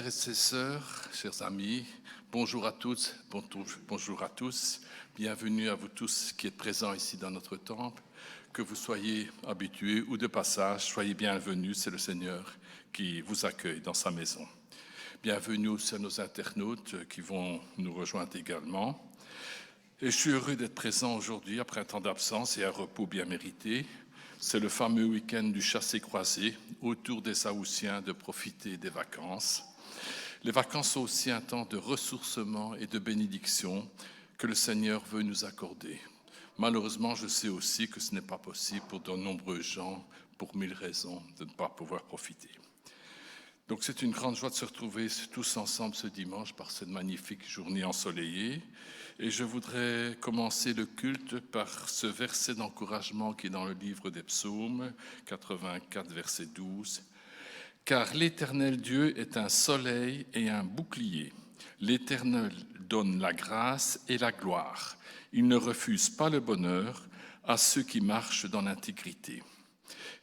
frères et ses sœurs, chers amis, bonjour à toutes, bonjour à tous. Bienvenue à vous tous qui êtes présents ici dans notre temple. Que vous soyez habitués ou de passage, soyez bienvenus, c'est le Seigneur qui vous accueille dans sa maison. Bienvenue aussi à nos internautes qui vont nous rejoindre également. Et je suis heureux d'être présent aujourd'hui après un temps d'absence et un repos bien mérité. C'est le fameux week-end du chassé-croisé, autour des Haussiens de profiter des vacances. Les vacances sont aussi un temps de ressourcement et de bénédiction que le Seigneur veut nous accorder. Malheureusement, je sais aussi que ce n'est pas possible pour de nombreux gens, pour 1000 raisons, de ne pas pouvoir profiter. Donc c'est une grande joie de se retrouver tous ensemble ce dimanche par cette magnifique journée ensoleillée. Et je voudrais commencer le culte par ce verset d'encouragement qui est dans le livre des Psaumes, 84, verset 12. « Car l'Éternel Dieu est un soleil et un bouclier. L'Éternel donne la grâce et la gloire. Il ne refuse pas le bonheur à ceux qui marchent dans l'intégrité. »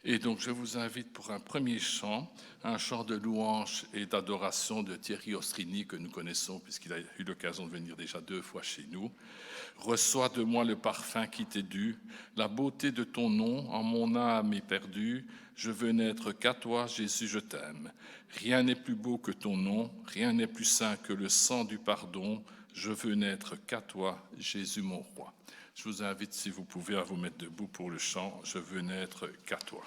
Et donc je vous invite pour un premier chant, un chant de louange et d'adoration de Thierry Ostrini que nous connaissons puisqu'il a eu l'occasion de venir déjà 2 fois chez nous. « Reçois de moi le parfum qui t'est dû, la beauté de ton nom en mon âme est perdue. Je veux n'être qu'à toi, Jésus, je t'aime. Rien n'est plus beau que ton nom, rien n'est plus saint que le sang du pardon. Je veux n'être qu'à toi, Jésus mon roi. » Je vous invite, si vous pouvez, à vous mettre debout pour le chant « Je veux n'être qu'à toi ».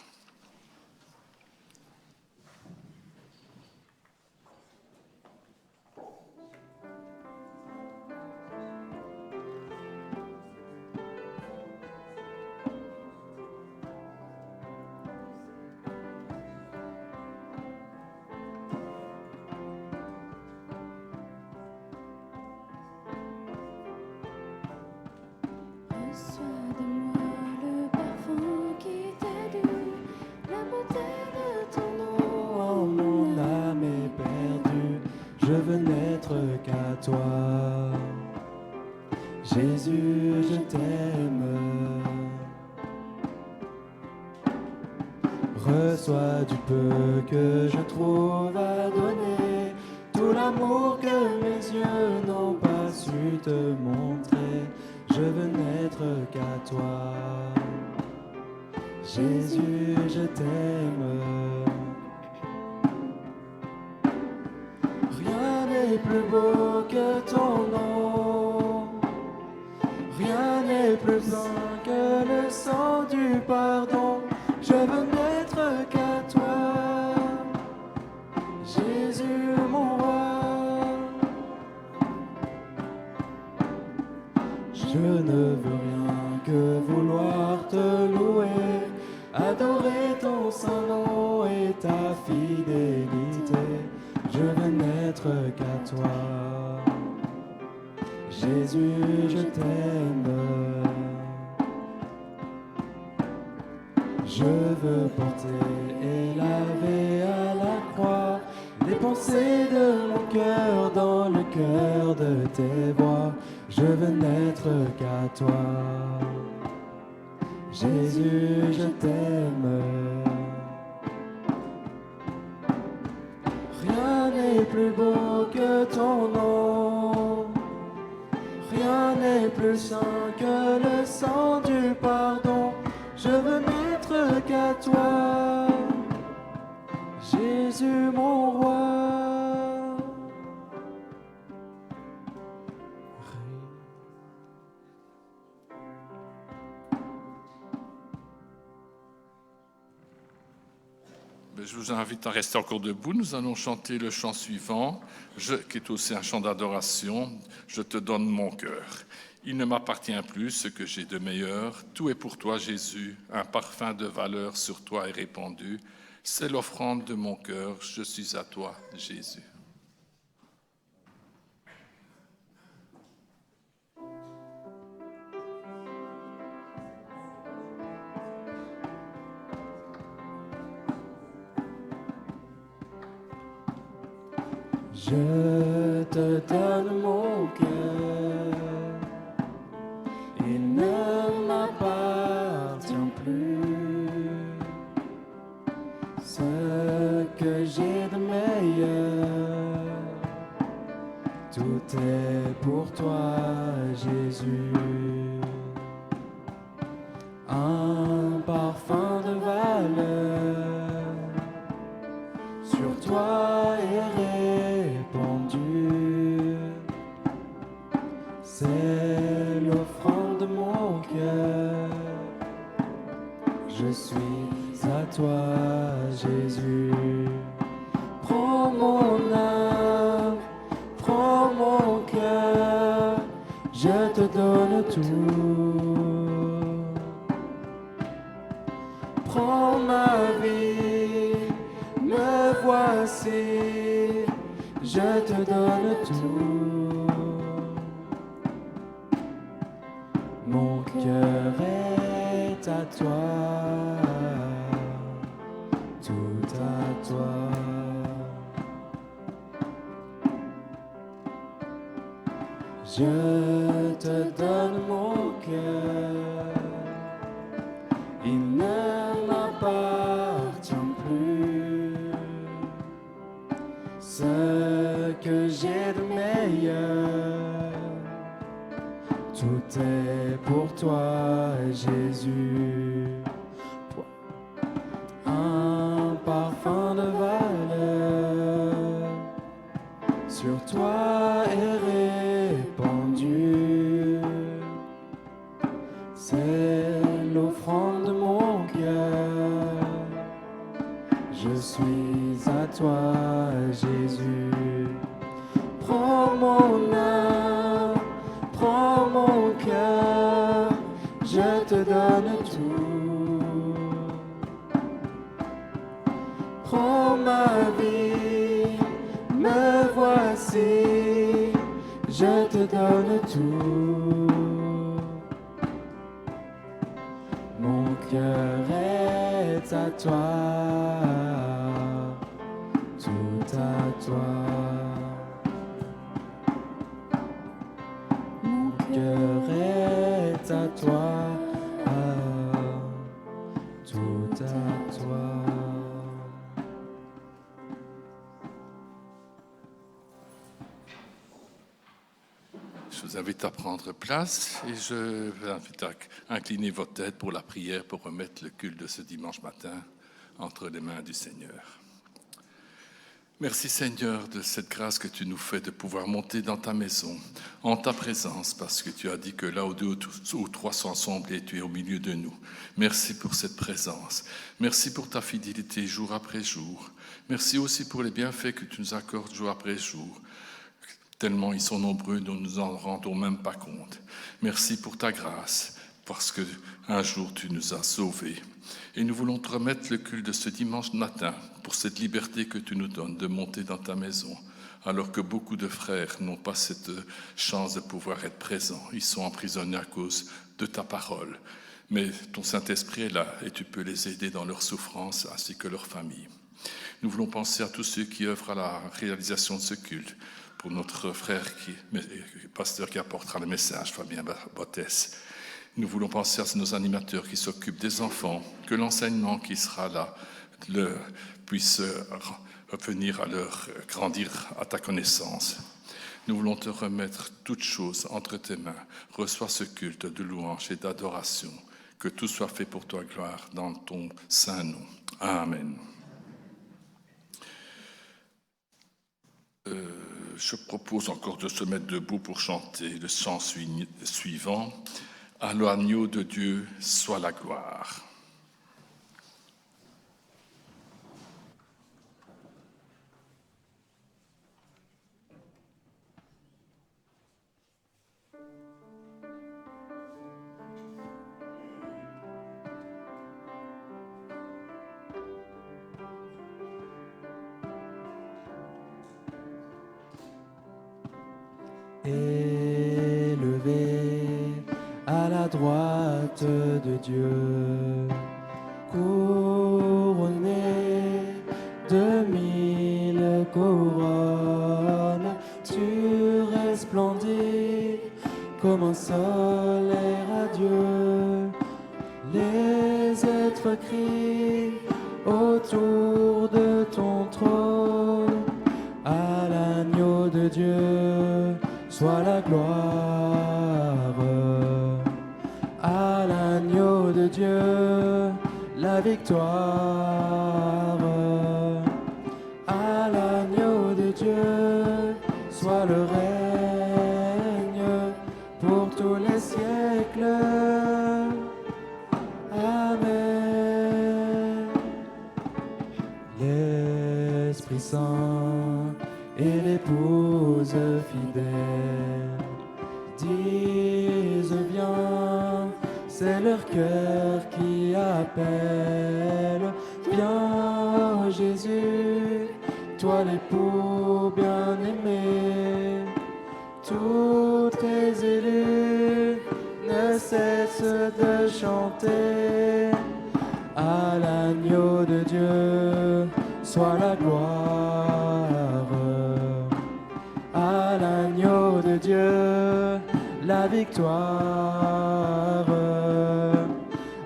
Reçois de moi le parfum qui t'est dû, la beauté de ton nom. Oh, mon âme est perdue, je veux n'être qu'à toi. Jésus, je t'aime. Reçois du peu que je trouve à donner, tout l'amour que mes yeux n'ont pas su te montrer. Je veux n'être qu'à toi. Jésus, je t'aime. Rien n'est plus beau que ton nom. Rien n'est plus saint que le sang du pardon. Je veux n'être qu'à toi. Jésus, mon roi. Je ne veux rien que vouloir te louer, adorer ton saint nom et ta fidélité. Je veux n'être qu'à toi. Jésus, je t'aime. Je veux porter et laver à la croix les pensées de mon cœur dans le cœur de tes voies. Je veux n'être qu'à toi. Jésus, je t'aime. Rien n'est plus beau que ton nom. Rien n'est plus saint que le sang du pardon. Je veux n'être qu'à toi. Jésus, mon roi. Je vous invite à rester encore debout. Nous allons chanter le chant suivant, qui est aussi un chant d'adoration. « Je te donne mon cœur. Il ne m'appartient plus ce que j'ai de meilleur. Tout est pour toi, Jésus. Un parfum de valeur sur toi est répandu. C'est l'offrande de mon cœur. Je suis à toi, Jésus. » Je te donne mon cœur, il ne m'appartient plus. Ce que j'ai de meilleur, tout est pour toi, Jésus. Un parfum de valeur sur toi est répandu. C'est l'offrande de mon cœur. Je suis à toi, Jésus. Prends mon âme, prends mon cœur, je te donne tout. Prends ma vie, me voici, je te donne tout. Mon cœur est à toi, tout à toi. Je te donne mon cœur, il ne m'appartient plus. Ce que j'ai de meilleur, tout est pour toi, Jésus. Un parfum de valeur sur toi est répandu. C'est l'offrande de mon cœur. Je suis à toi, Jésus. Prends mon âme, prends mon cœur, je te donne tout. Prends ma vie, me voici, je te donne tout. Mon cœur est à toi, tout à toi. Mon cœur est à toi, tout à toi. Je vous invite à prendre place et je vous invite à incliner votre tête pour la prière, pour remettre le culte de ce dimanche matin entre les mains du Seigneur. Merci Seigneur de cette grâce que tu nous fais de pouvoir monter dans ta maison, en ta présence, parce que tu as dit que là où deux ou trois sont assemblés, tu es au milieu de nous. Merci pour cette présence. Merci pour ta fidélité jour après jour. Merci aussi pour les bienfaits que tu nous accordes jour après jour. Tellement ils sont nombreux, nous ne nous en rendons même pas compte. Merci pour ta grâce, parce que un jour tu nous as sauvés. Et nous voulons te remettre le culte de ce dimanche matin pour cette liberté que tu nous donnes de monter dans ta maison, alors que beaucoup de frères n'ont pas cette chance de pouvoir être présents. Ils sont emprisonnés à cause de ta parole. Mais ton Saint-Esprit est là et tu peux les aider dans leur souffrance ainsi que leur famille. Nous voulons penser à tous ceux qui œuvrent à la réalisation de ce culte. Pour notre frère, pasteur qui apportera le message, Fabien Bottès. Nous voulons penser à nos animateurs qui s'occupent des enfants, que l'enseignement qui sera là puisse venir à leur grandir à ta connaissance. Nous voulons te remettre toutes choses entre tes mains. Reçois ce culte de louange et d'adoration. Que tout soit fait pour toi, gloire, dans ton saint nom. Amen. Je propose encore de se mettre debout pour chanter le chant suivant. À l'agneau de Dieu soit la gloire. Élevé à la droite de Dieu, couronné de 1000 couronnes, tu resplendis comme un soleil radieux. Les êtres crient autour de ton trône, à l'agneau de Dieu. soit la gloire. À l'agneau de Dieu, la victoire. À l'agneau de Dieu, soit le règne pour tous les siècles. Amen. L'Esprit Saint et l'épouse fidèle disent viens, c'est leur cœur qui appelle. Viens, ô Jésus, toi l'époux bien-aimé, tous tes élus ne cessent de chanter. À l'agneau de Dieu, soit la gloire. À l'agneau de Dieu, la victoire.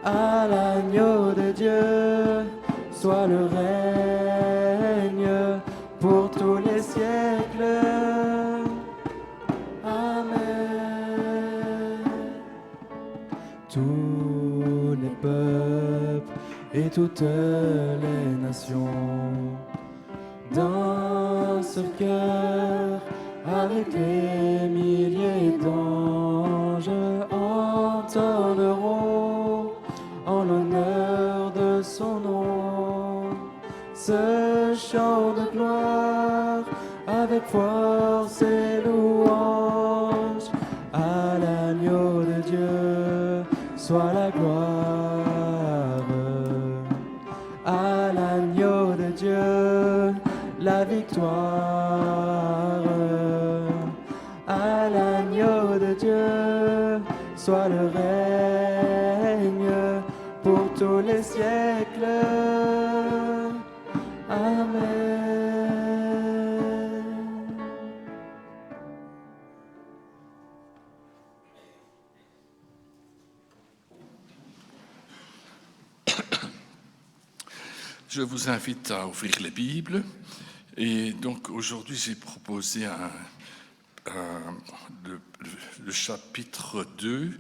À l'agneau de Dieu, soit le règne pour tous les siècles. Amen. Tous les peuples et toutes les nations d'un seul cœur, avec les milliers d'anges, entonneront en l'honneur de son nom ce chant de gloire avec force et louange. À l'agneau de Dieu soit la gloire. À l'agneau de Dieu la victoire. À l'agneau de Dieu soit le règne pour tous les siècles. Amen. Je vous invite à ouvrir les Bibles. Et donc aujourd'hui, j'ai proposé le chapitre 2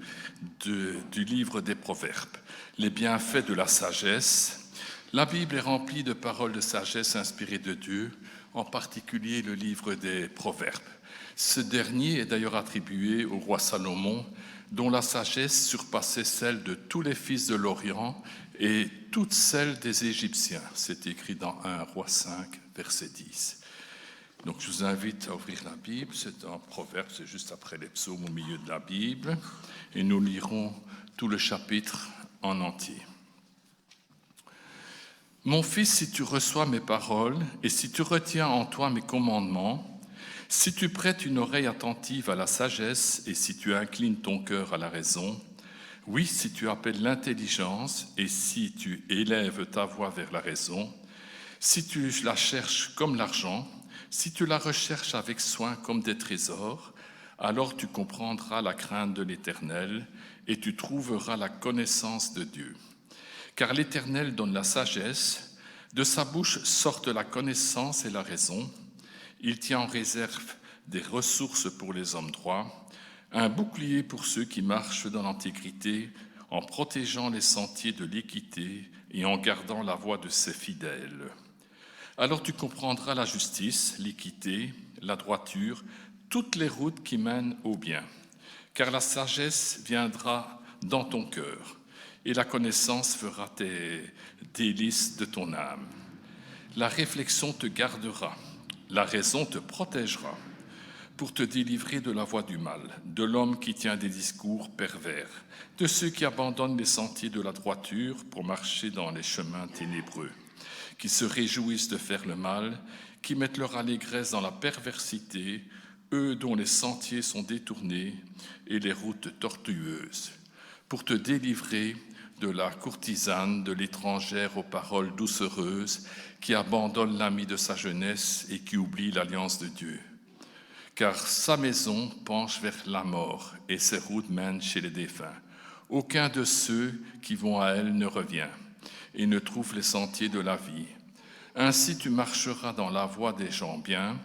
du livre des Proverbes, les bienfaits de la sagesse. La Bible est remplie de paroles de sagesse inspirées de Dieu, en particulier le livre des Proverbes. Ce dernier est d'ailleurs attribué au roi Salomon, dont la sagesse surpassait celle de tous les fils de l'Orient et toute celle des Égyptiens. C'est écrit dans 1 Roi 5, verset 10. Donc je vous invite à ouvrir la Bible, c'est un proverbe, c'est juste après les psaumes au milieu de la Bible, et nous lirons tout le chapitre en entier. Mon fils, si tu reçois mes paroles, et si tu retiens en toi mes commandements, si tu prêtes une oreille attentive à la sagesse, et si tu inclines ton cœur à la raison, oui, si tu appelles l'intelligence, et si tu élèves ta voix vers la raison, si tu la cherches comme l'argent, si tu la recherches avec soin comme des trésors, alors tu comprendras la crainte de l'Éternel et tu trouveras la connaissance de Dieu. Car l'Éternel donne la sagesse, de sa bouche sortent la connaissance et la raison. Il tient en réserve des ressources pour les hommes droits, un bouclier pour ceux qui marchent dans l'intégrité, en protégeant les sentiers de l'équité et en gardant la voie de ses fidèles. Alors tu comprendras la justice, l'équité, la droiture, toutes les routes qui mènent au bien. Car la sagesse viendra dans ton cœur, et la connaissance fera tes délices de ton âme. La réflexion te gardera, la raison te protégera, pour te délivrer de la voie du mal, de l'homme qui tient des discours pervers, de ceux qui abandonnent les sentiers de la droiture pour marcher dans les chemins ténébreux, qui se réjouissent de faire le mal, qui mettent leur allégresse dans la perversité, eux dont les sentiers sont détournés et les routes tortueuses, pour te délivrer de la courtisane, de l'étrangère aux paroles doucereuses, qui abandonne l'ami de sa jeunesse et qui oublie l'alliance de Dieu. Car sa maison penche vers la mort et ses routes mènent chez les défunts. Aucun de ceux qui vont à elle ne revient et ne trouve les sentiers de la vie. Ainsi tu marcheras dans la voie des gens bien,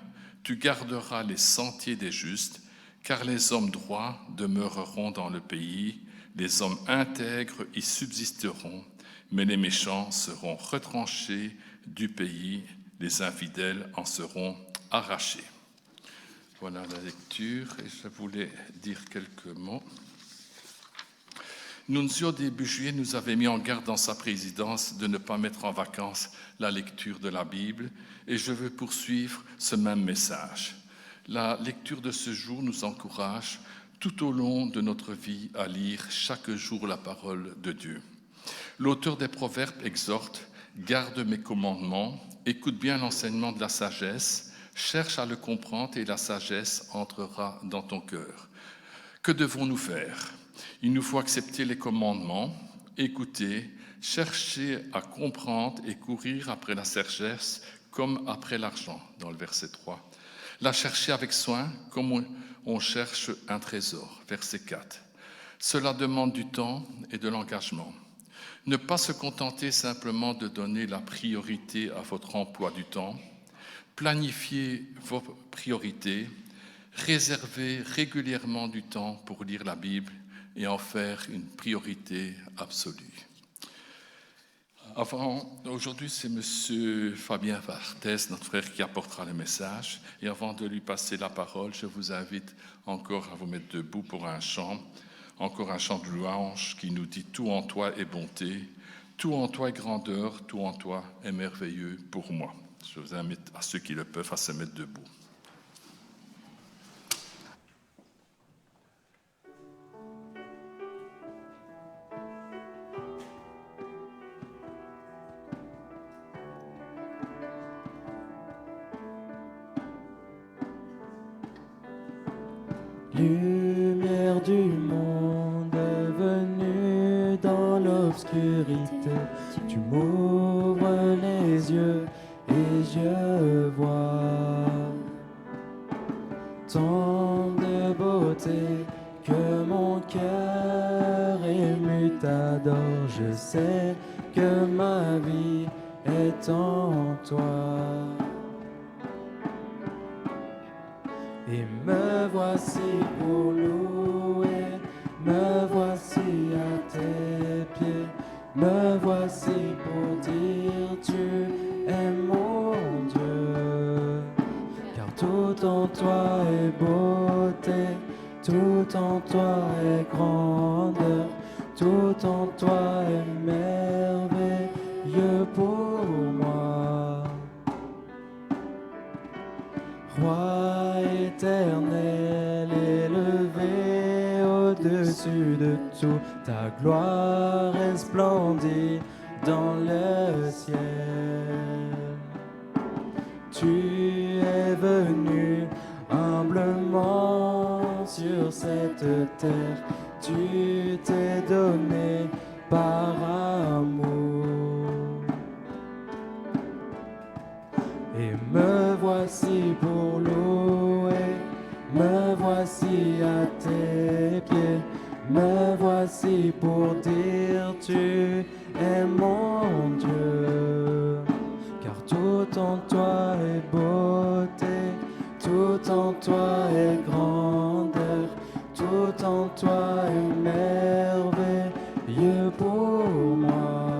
tu garderas les sentiers des justes, Car les hommes droits demeureront dans le pays, les hommes intègres y subsisteront, mais les méchants seront retranchés du pays, les infidèles en seront arrachés. Voilà la lecture et je voulais dire quelques mots. Nunzio, début juillet, nous avait mis en garde dans sa présidence de ne pas mettre en vacances la lecture de la Bible et je veux poursuivre ce même message. La lecture de ce jour nous encourage tout au long de notre vie à lire chaque jour la parole de Dieu. L'auteur des Proverbes exhorte « Garde mes commandements, écoute bien l'enseignement de la sagesse, cherche à le comprendre et la sagesse entrera dans ton cœur. » Que devons-nous faire ? Il nous faut accepter les commandements, écouter, chercher à comprendre et courir après la sagesse comme après l'argent, dans le verset 3. La chercher avec soin comme on cherche un trésor, verset 4. Cela demande du temps et de l'engagement. Ne pas se contenter simplement de donner la priorité à votre emploi du temps. Planifiez vos priorités. Réservez régulièrement du temps pour lire la Bible et en faire une priorité absolue. Aujourd'hui, c'est M. Fabien Vartès, notre frère, qui apportera le message. Et avant de lui passer la parole, je vous invite encore à vous mettre debout pour un chant, encore un chant de louange qui nous dit « Tout en toi est bonté, tout en toi est grandeur, tout en toi est merveilleux pour moi ». Je vous invite à ceux qui le peuvent à se mettre debout. Lumière du monde venue dans l'obscurité, tu m'ouvres les yeux et je vois tant de beauté que mon cœur ému t'adore. Je sais que ma vie est en toi. Et me voici pour louer, me voici à tes pieds, me voici pour dire tu es mon Dieu. Car tout en toi est beauté, tout en toi est grandeur, tout en toi est merveilleux pour moi. Roi éternel, élevé au-dessus de tout, ta gloire resplendit dans le ciel. Tu es venu humblement sur cette terre, tu t'es donné par amour. Et me voici pour louer, me voici à tes pieds, me voici pour dire tu es mon Dieu. Car tout en toi est beauté, tout en toi est grandeur, tout en toi est merveilleux pour moi.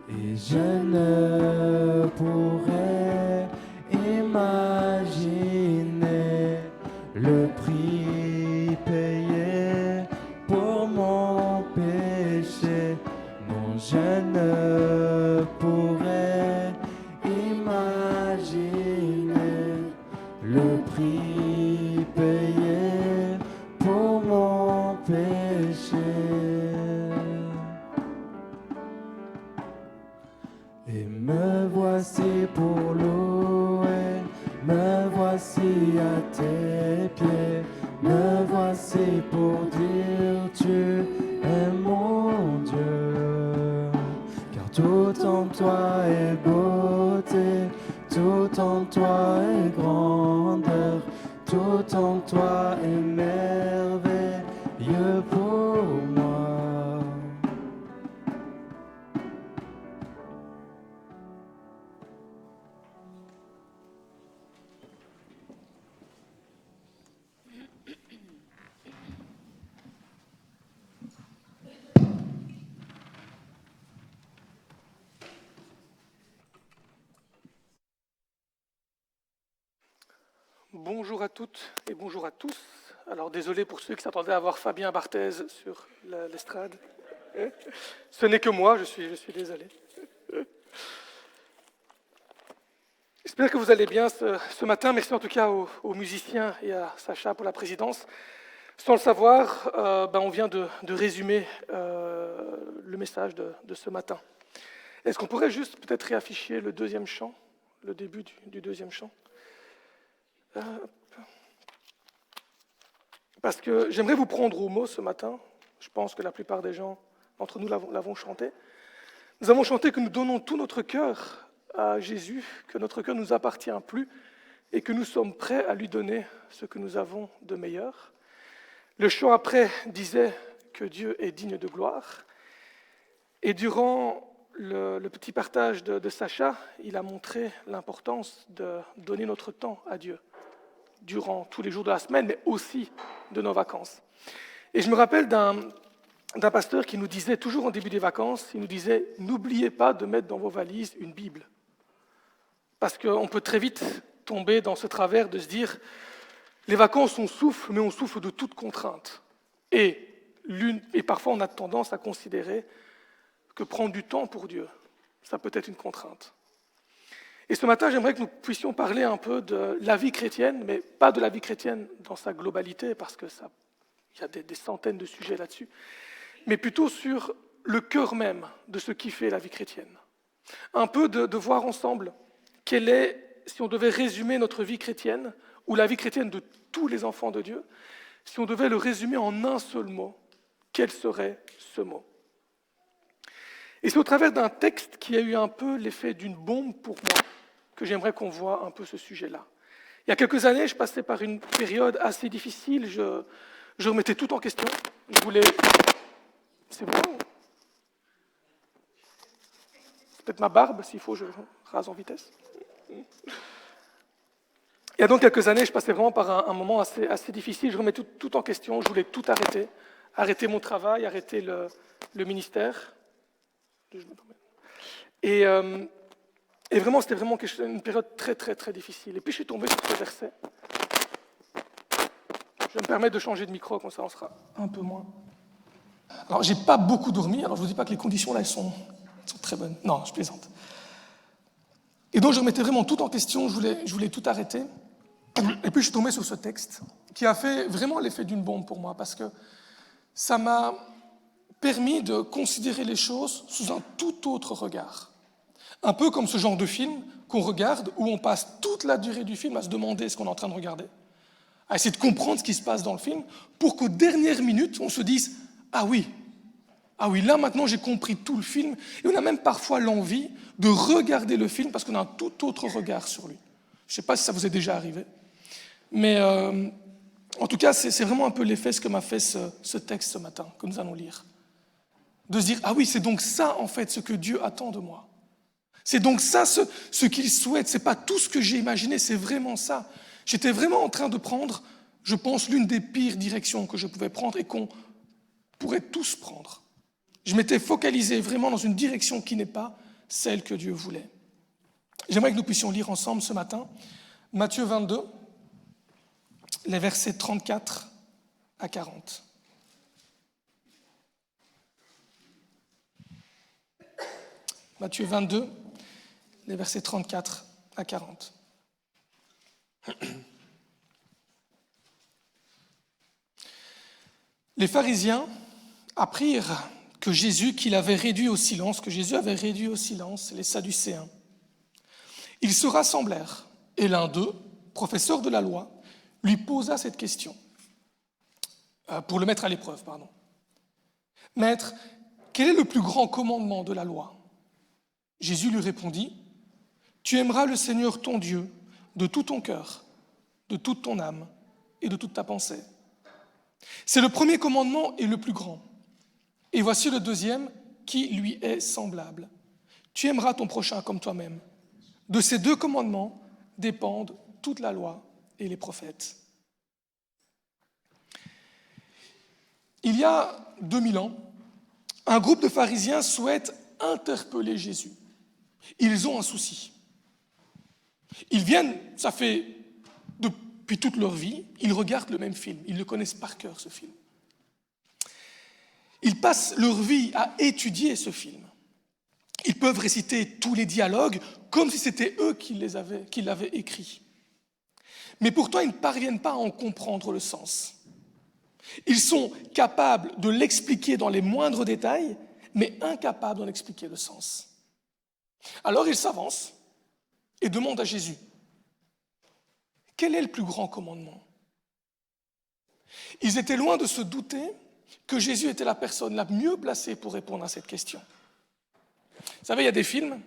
Et je ne pourrais imaginer le prix payé pour mon péché. Non, je ne pourrais imaginer le prix payé pour mon péché. Et me voici pour louer, me voici à tes pieds, me voici pour dire tu es mon Dieu. Car tout en toi est beauté, tout en toi est grandeur, tout en toi est merveilleux pour moi. Bonjour à toutes et bonjour à tous. Alors désolé pour ceux qui s'attendaient à voir Fabien Barthez sur l'estrade. Ce n'est que moi, je suis désolé. J'espère que vous allez bien ce matin. Merci en tout cas aux musiciens et à Sacha pour la présidence. Sans le savoir, on vient de résumer le message de ce matin. Est-ce qu'on pourrait juste peut-être réafficher le deuxième chant, le début du deuxième chant? Parce que j'aimerais vous prendre au mot ce matin. Je pense que la plupart des gens d'entre nous l'avons chanté. Nous avons chanté que nous donnons tout notre cœur à Jésus, que notre cœur ne nous appartient plus et que nous sommes prêts à lui donner ce que nous avons de meilleur. Le chant après disait que Dieu est digne de gloire. Et durant le petit partage de Sacha, il a montré l'importance de donner notre temps à Dieu durant tous les jours de la semaine, mais aussi de nos vacances. Et je me rappelle d'un pasteur qui nous disait, toujours en début des vacances, il nous disait « N'oubliez pas de mettre dans vos valises une Bible ». Parce qu'on peut très vite tomber dans ce travers de se dire « Les vacances, on souffle, mais on souffle de toute contrainte ». Et parfois, on a tendance à considérer que prendre du temps pour Dieu, ça peut être une contrainte. Et ce matin, j'aimerais que nous puissions parler un peu de la vie chrétienne, mais pas de la vie chrétienne dans sa globalité, parce qu'il y a des centaines de sujets là-dessus, mais plutôt sur le cœur même de ce qui fait la vie chrétienne. Un peu de voir ensemble quelle est, si on devait résumer notre vie chrétienne, ou la vie chrétienne de tous les enfants de Dieu, si on devait le résumer en un seul mot, quel serait ce mot? Et c'est au travers d'un texte qui a eu un peu l'effet d'une bombe pour moi que j'aimerais qu'on voit un peu ce sujet-là. Il y a quelques années, je passais par une période assez difficile, je remettais tout en question, je voulais... C'est bon? C'est peut-être ma barbe, s'il faut, je rase en vitesse. Il y a donc quelques années, je passais vraiment par un moment assez difficile, je remettais tout en question, je voulais tout arrêter mon travail, arrêter le ministère. Et vraiment, c'était vraiment une période très, très, très difficile. Et puis, je suis tombé sur ce verset. Je vais me permettre de changer de micro, comme ça, on sera un peu moins. Alors, j'ai pas beaucoup dormi, alors je ne vous dis pas que les conditions, là, elles sont très bonnes. Non, je plaisante. Et donc, je remettais vraiment tout en question, je voulais tout arrêter. Et puis, je suis tombé sur ce texte, qui a fait vraiment l'effet d'une bombe pour moi, parce que ça m'a permis de considérer les choses sous un tout autre regard. Un peu comme ce genre de film qu'on regarde, où on passe toute la durée du film à se demander ce qu'on est en train de regarder, à essayer de comprendre ce qui se passe dans le film, pour qu'aux dernières minutes, on se dise « Ah oui, là maintenant j'ai compris tout le film », et on a même parfois l'envie de regarder le film parce qu'on a un tout autre regard sur lui. Je ne sais pas si ça vous est déjà arrivé, mais en tout cas, c'est vraiment un peu l'effet ce que m'a fait ce texte ce matin, que nous allons lire. De se dire, ah oui, c'est donc ça, en fait, ce que Dieu attend de moi. C'est donc ça, ce qu'il souhaite. Ce n'est pas tout ce que j'ai imaginé, c'est vraiment ça. J'étais vraiment en train de prendre, je pense, l'une des pires directions que je pouvais prendre et qu'on pourrait tous prendre. Je m'étais focalisé vraiment dans une direction qui n'est pas celle que Dieu voulait. J'aimerais que nous puissions lire ensemble ce matin Matthieu 22, les versets 34 à 40. Matthieu 22, les versets 34 à 40. Les pharisiens apprirent que Jésus avait réduit au silence les Sadducéens. Ils se rassemblèrent, et l'un d'eux, professeur de la loi, lui posa cette question, pour le mettre à l'épreuve, pardon. « Maître, quel est le plus grand commandement de la loi ?» Jésus lui répondit, « Tu aimeras le Seigneur ton Dieu de tout ton cœur, de toute ton âme et de toute ta pensée. C'est le premier commandement et le plus grand. Et voici le deuxième qui lui est semblable. Tu aimeras ton prochain comme toi-même. De ces deux commandements dépendent toute la loi et les prophètes. » Il y a 2000 ans, un groupe de pharisiens souhaite interpeller Jésus. Ils ont un souci. Ils viennent, ça fait depuis toute leur vie, ils regardent le même film. Ils le connaissent par cœur, ce film. Ils passent leur vie à étudier ce film. Ils peuvent réciter tous les dialogues comme si c'était eux qui l'avaient écrit. Mais pourtant, ils ne parviennent pas à en comprendre le sens. Ils sont capables de l'expliquer dans les moindres détails, mais incapables d'en expliquer le sens. Alors ils s'avancent et demandent à Jésus, quel est le plus grand commandement ? Ils étaient loin de se douter que Jésus était la personne la mieux placée pour répondre à cette question. Vous savez, il y a des films,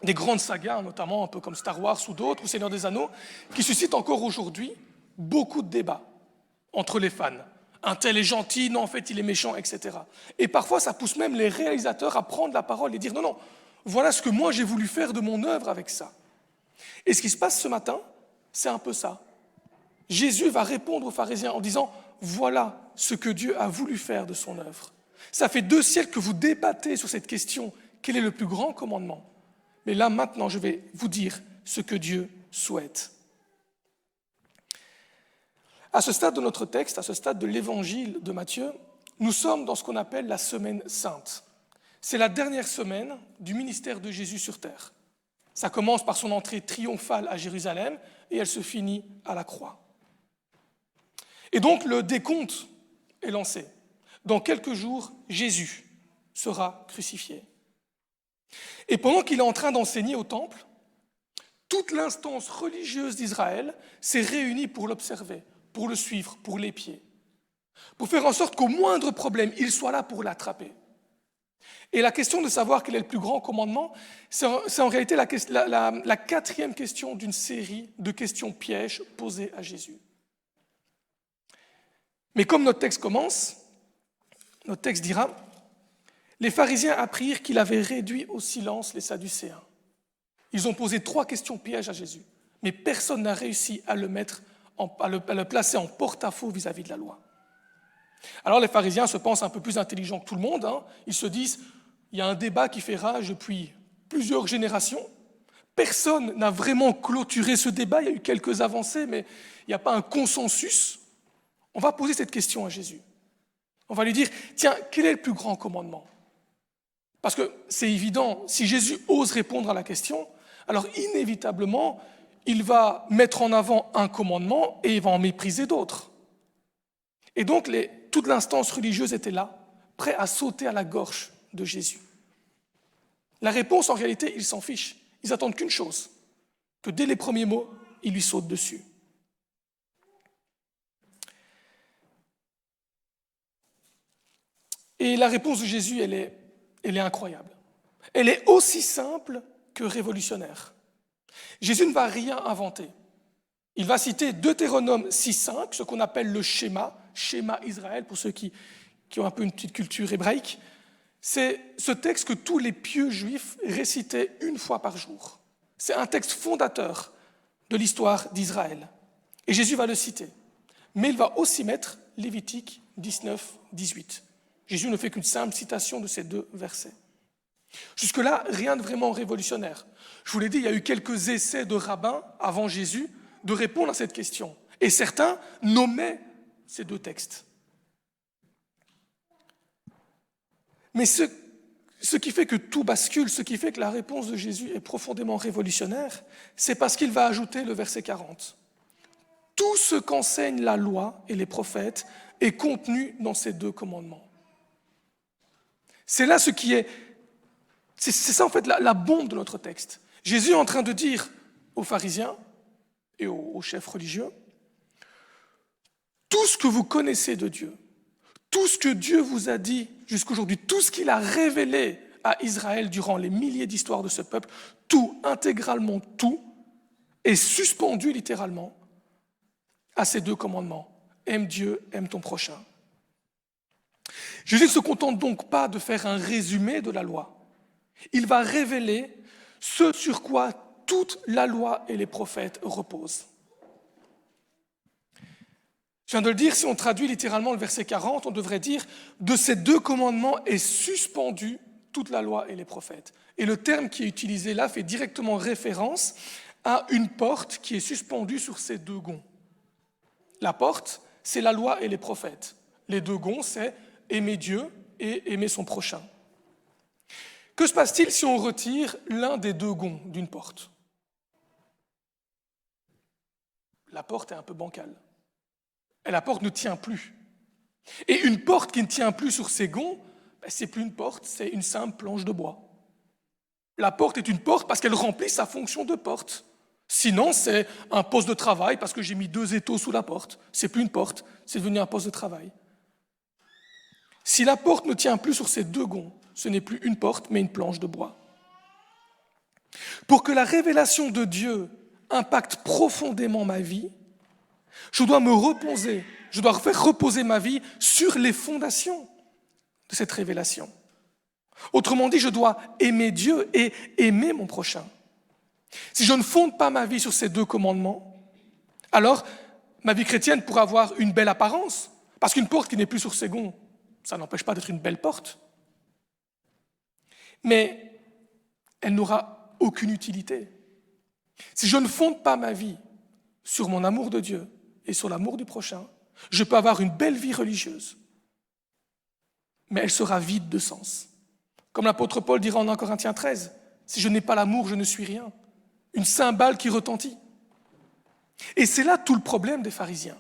des grandes sagas, notamment un peu comme Star Wars ou d'autres, ou Seigneur des Anneaux, qui suscitent encore aujourd'hui beaucoup de débats entre les fans. Un tel est gentil, non, en fait, il est méchant, etc. Et parfois, ça pousse même les réalisateurs à prendre la parole et dire non, voilà ce que moi j'ai voulu faire de mon œuvre avec ça. Et ce qui se passe ce matin, c'est un peu ça. Jésus va répondre aux pharisiens en disant voilà ce que Dieu a voulu faire de son œuvre. Ça fait 2 siècles que vous débattez sur cette question, quel est le plus grand commandement ? Mais là, maintenant, je vais vous dire ce que Dieu souhaite. À ce stade de notre texte, à ce stade de l'évangile de Matthieu, nous sommes dans ce qu'on appelle la semaine sainte. C'est la dernière semaine du ministère de Jésus sur terre. Ça commence par son entrée triomphale à Jérusalem et elle se finit à la croix. Et donc le décompte est lancé. Dans quelques jours, Jésus sera crucifié. Et pendant qu'il est en train d'enseigner au temple, toute l'instance religieuse d'Israël s'est réunie pour l'observer, pour le suivre, pour l'épier, pour faire en sorte qu'au moindre problème, il soit là pour l'attraper. Et la question de savoir quel est le plus grand commandement, c'est en réalité la 4e question d'une série de questions pièges posées à Jésus. Mais comme notre texte commence, notre texte dira « Les pharisiens apprirent qu'il avait réduit au silence les Sadducéens. Ils ont posé 3 questions pièges à Jésus, mais personne n'a réussi à le placer en porte-à-faux vis-à-vis de la loi. Alors les pharisiens se pensent un peu plus intelligents que tout le monde. Ils se disent il y a un débat qui fait rage depuis plusieurs générations. Personne n'a vraiment clôturé ce débat. Il y a eu quelques avancées, mais il n'y a pas un consensus. On va poser cette question à Jésus. On va lui dire tiens, quel est le plus grand commandement ? Parce que c'est évident, si Jésus ose répondre à la question, alors inévitablement, il va mettre en avant un commandement et il va en mépriser d'autres. Et donc, toute l'instance religieuse était là, prêt à sauter à la gorge de Jésus. La réponse, en réalité, ils s'en fichent. Ils attendent qu'une chose, que dès les premiers mots, ils lui sautent dessus. Et la réponse de Jésus, elle est incroyable. Elle est aussi simple que révolutionnaire. Jésus ne va rien inventer. Il va citer Deutéronome 6.5, ce qu'on appelle le schéma Israël, pour ceux qui ont un peu une petite culture hébraïque. C'est ce texte que tous les pieux juifs récitaient 1 fois par jour. C'est un texte fondateur de l'histoire d'Israël. Et Jésus va le citer. Mais il va aussi mettre Lévitique 19-18. Jésus ne fait qu'une simple citation de ces 2 versets. Jusque-là, rien de vraiment révolutionnaire. Je vous l'ai dit, il y a eu quelques essais de rabbins avant Jésus de répondre à cette question. Et certains nommaient ces 2 textes. Mais ce qui fait que tout bascule, ce qui fait que la réponse de Jésus est profondément révolutionnaire, c'est parce qu'il va ajouter le verset 40. Tout ce qu'enseignent la loi et les prophètes est contenu dans ces 2 commandements. C'est là c'est ça en fait la bombe de notre texte. Jésus est en train de dire aux pharisiens et aux chefs religieux, tout ce que vous connaissez de Dieu, tout ce que Dieu vous a dit jusqu'aujourd'hui, tout ce qu'il a révélé à Israël durant les milliers d'histoires de ce peuple, tout, intégralement tout, est suspendu littéralement à ces 2 commandements. Aime Dieu, aime ton prochain. Jésus ne se contente donc pas de faire un résumé de la loi. Il va révéler ce sur quoi toute la loi et les prophètes reposent. Je viens de le dire, si on traduit littéralement le verset 40, on devrait dire « De ces 2 commandements est suspendue toute la loi et les prophètes ». Et le terme qui est utilisé là fait directement référence à une porte qui est suspendue sur ces 2 gonds. La porte, c'est la loi et les prophètes. Les deux gonds, c'est aimer Dieu et aimer son prochain. Que se passe-t-il si on retire l'un des deux gonds d'une porte? La porte est un peu bancale. Et la porte ne tient plus. Et une porte qui ne tient plus sur ses gonds, c'est plus une porte, c'est une simple planche de bois. La porte est une porte parce qu'elle remplit sa fonction de porte. Sinon, c'est un poste de travail parce que j'ai mis 2 étaux sous la porte. C'est plus une porte, c'est devenu un poste de travail. Si la porte ne tient plus sur ses 2 gonds, ce n'est plus une porte, mais une planche de bois. Pour que la révélation de Dieu impacte profondément ma vie, je dois me reposer, je dois faire reposer ma vie sur les fondations de cette révélation. Autrement dit, je dois aimer Dieu et aimer mon prochain. Si je ne fonde pas ma vie sur ces 2 commandements, alors ma vie chrétienne pourra avoir une belle apparence, parce qu'une porte qui n'est plus sur ses gonds, ça n'empêche pas d'être une belle porte. Mais elle n'aura aucune utilité. Si je ne fonde pas ma vie sur mon amour de Dieu et sur l'amour du prochain, je peux avoir une belle vie religieuse, mais elle sera vide de sens. Comme l'apôtre Paul dira en 1 Corinthiens 13, « Si je n'ai pas l'amour, je ne suis rien. » Une cymbale qui retentit. Et c'est là tout le problème des pharisiens.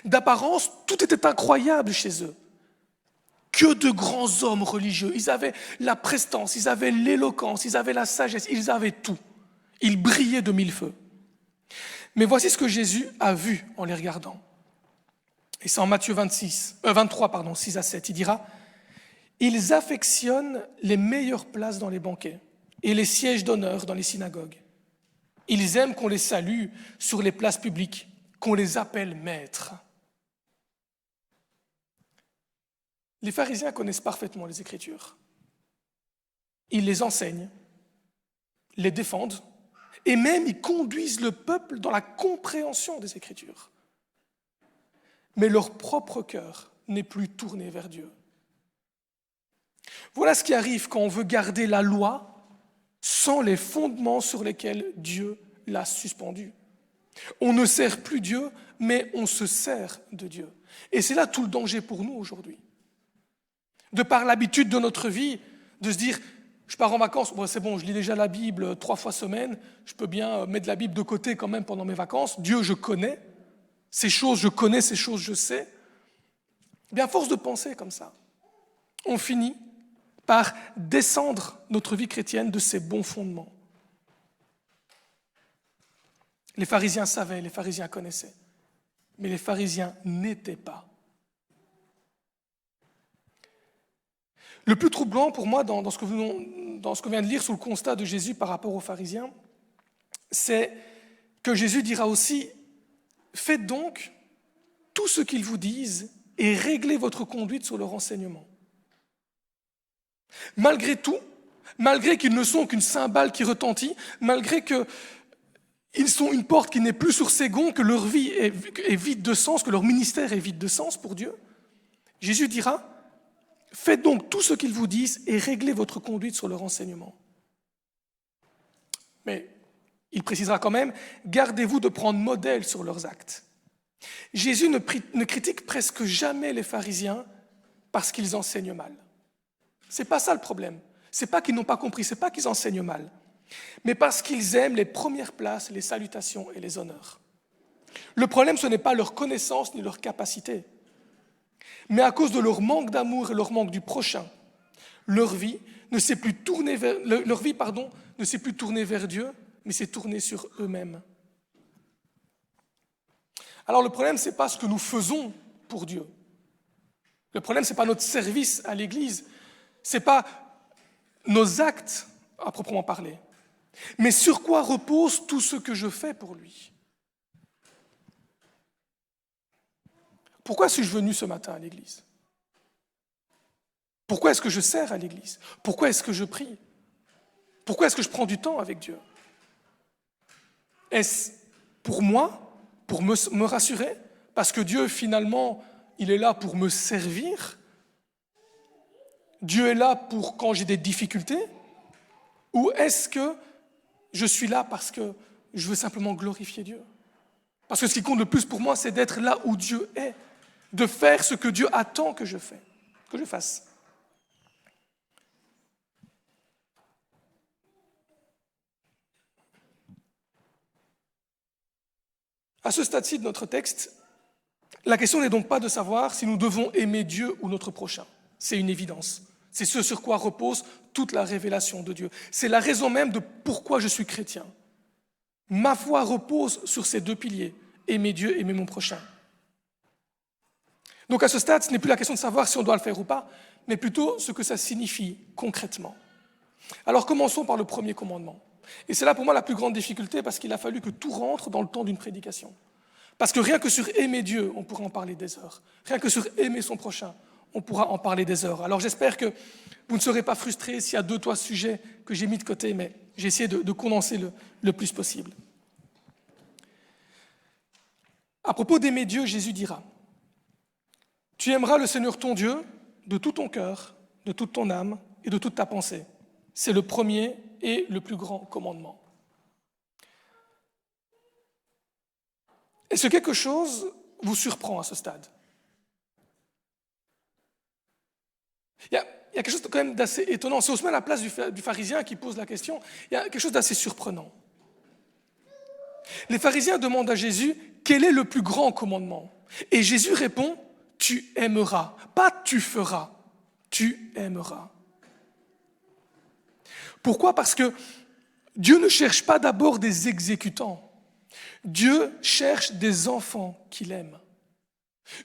D'apparence, tout était incroyable chez eux. Que de grands hommes religieux. Ils avaient la prestance, ils avaient l'éloquence, ils avaient la sagesse, ils avaient tout. Ils brillaient de 1000 feux. Mais voici ce que Jésus a vu en les regardant. Et c'est en Matthieu 23, 6 à 7. Il dira « Ils affectionnent les meilleures places dans les banquets et les sièges d'honneur dans les synagogues. Ils aiment qu'on les salue sur les places publiques, qu'on les appelle maîtres. » Les pharisiens connaissent parfaitement les Écritures. Ils les enseignent, les défendent, et même ils conduisent le peuple dans la compréhension des Écritures. Mais leur propre cœur n'est plus tourné vers Dieu. Voilà ce qui arrive quand on veut garder la loi sans les fondements sur lesquels Dieu l'a suspendue. On ne sert plus Dieu, mais on se sert de Dieu. Et c'est là tout le danger pour nous aujourd'hui. De par l'habitude de notre vie, de se dire, je pars en vacances, bon, c'est bon, je lis déjà la Bible 3 fois semaine, je peux bien mettre la Bible de côté quand même pendant mes vacances, Dieu je connais, ces choses je connais, ces choses je sais. Bien, à force de penser comme ça, on finit par descendre notre vie chrétienne de ses bons fondements. Les pharisiens savaient, les pharisiens connaissaient, mais les pharisiens n'étaient pas. Le plus troublant pour moi dans ce que vient de lire sur le constat de Jésus par rapport aux pharisiens, c'est que Jésus dira aussi « Faites donc tout ce qu'ils vous disent et réglez votre conduite sur leur enseignement. » Malgré tout, malgré qu'ils ne sont qu'une cymbale qui retentit, malgré qu'ils sont une porte qui n'est plus sur ses gonds, que leur vie est vide de sens, que leur ministère est vide de sens pour Dieu, Jésus dira « Faites donc tout ce qu'ils vous disent et réglez votre conduite sur leur enseignement. » Mais il précisera quand même « Gardez-vous de prendre modèle sur leurs actes. » Jésus ne critique presque jamais les pharisiens parce qu'ils enseignent mal. Ce n'est pas ça le problème. Ce n'est pas qu'ils n'ont pas compris, ce n'est pas qu'ils enseignent mal, mais parce qu'ils aiment les premières places, les salutations et les honneurs. Le problème, ce n'est pas leur connaissance ni leur capacité, mais à cause de leur manque d'amour et leur manque du prochain, leur vie ne s'est plus tournée vers Dieu, mais s'est tournée sur eux-mêmes. Alors le problème, ce n'est pas ce que nous faisons pour Dieu. Le problème, ce n'est pas notre service à l'Église, ce n'est pas nos actes à proprement parler, mais sur quoi repose tout ce que je fais pour lui. Pourquoi suis-je venu ce matin à l'Église? Pourquoi est-ce que je sers à l'Église? Pourquoi est-ce que je prie? Pourquoi est-ce que je prends du temps avec Dieu? Est-ce pour moi, pour me rassurer? Parce que Dieu, finalement, il est là pour me servir? Dieu est là pour quand j'ai des difficultés? Ou est-ce que je suis là parce que je veux simplement glorifier Dieu? Parce que ce qui compte le plus pour moi, c'est d'être là où Dieu est, de faire ce que Dieu attend que je fasse. À ce stade-ci de notre texte, la question n'est donc pas de savoir si nous devons aimer Dieu ou notre prochain. C'est une évidence. C'est ce sur quoi repose toute la révélation de Dieu. C'est la raison même de pourquoi je suis chrétien. Ma foi repose sur ces deux piliers, aimer Dieu, aimer mon prochain. Donc à ce stade, ce n'est plus la question de savoir si on doit le faire ou pas, mais plutôt ce que ça signifie concrètement. Alors commençons par le premier commandement. Et c'est là pour moi la plus grande difficulté parce qu'il a fallu que tout rentre dans le temps d'une prédication. Parce que rien que sur aimer Dieu, on pourra en parler des heures. Rien que sur aimer son prochain, on pourra en parler des heures. Alors j'espère que vous ne serez pas frustrés s'il y a 2-3 sujets que j'ai mis de côté, mais j'ai essayé de condenser le plus possible. À propos d'aimer Dieu, Jésus dira « Tu aimeras le Seigneur ton Dieu de tout ton cœur, de toute ton âme et de toute ta pensée. » C'est le premier et le plus grand commandement. Est-ce que quelque chose vous surprend à ce stade ? Il y a quelque chose quand même d'assez étonnant. Si on se met à la place du pharisien qui pose la question, il y a quelque chose d'assez surprenant. Les pharisiens demandent à Jésus « Quel est le plus grand commandement ?» Et Jésus répond « Tu aimeras ». Pas « tu feras », tu aimeras. Pourquoi ? Parce que Dieu ne cherche pas d'abord des exécutants. Dieu cherche des enfants qu'il aime.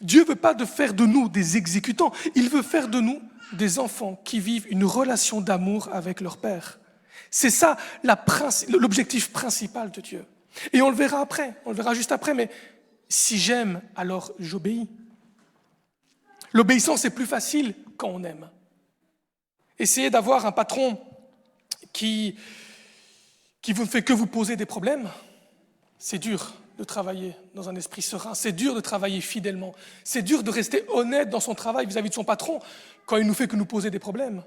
Dieu ne veut pas faire de nous des exécutants, il veut faire de nous des enfants qui vivent une relation d'amour avec leur Père. C'est ça l'objectif principal de Dieu. Et on le verra après, on le verra juste après, mais si j'aime, alors j'obéis. L'obéissance est plus facile quand on aime. Essayez d'avoir un patron qui ne fait que vous poser des problèmes, c'est dur de travailler dans un esprit serein, c'est dur de travailler fidèlement, c'est dur de rester honnête dans son travail vis-à-vis de son patron quand il ne fait que nous poser des problèmes.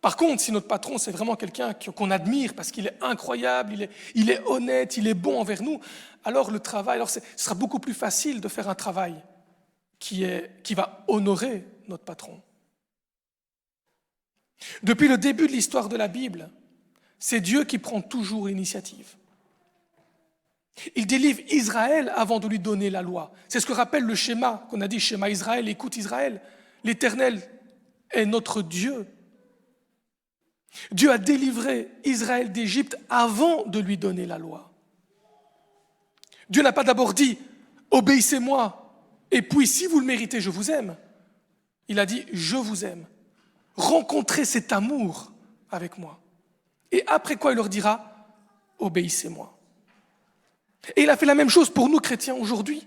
Par contre, si notre patron, c'est vraiment quelqu'un qu'on admire parce qu'il est incroyable, il est honnête, il est bon envers nous, alors le travail, ce sera beaucoup plus facile de faire un travail qui va honorer notre patron. Depuis le début de l'histoire de la Bible, c'est Dieu qui prend toujours l'initiative. Il délivre Israël avant de lui donner la loi. C'est ce que rappelle le schéma qu'on a dit, schéma Israël, écoute Israël. L'Éternel est notre Dieu. Dieu a délivré Israël d'Égypte avant de lui donner la loi. Dieu n'a pas d'abord dit « obéissez-moi, et puis si vous le méritez, je vous aime ». Il a dit « je vous aime ». Rencontrez cet amour avec moi. Et après quoi il leur dira « obéissez-moi ». Et il a fait la même chose pour nous chrétiens aujourd'hui.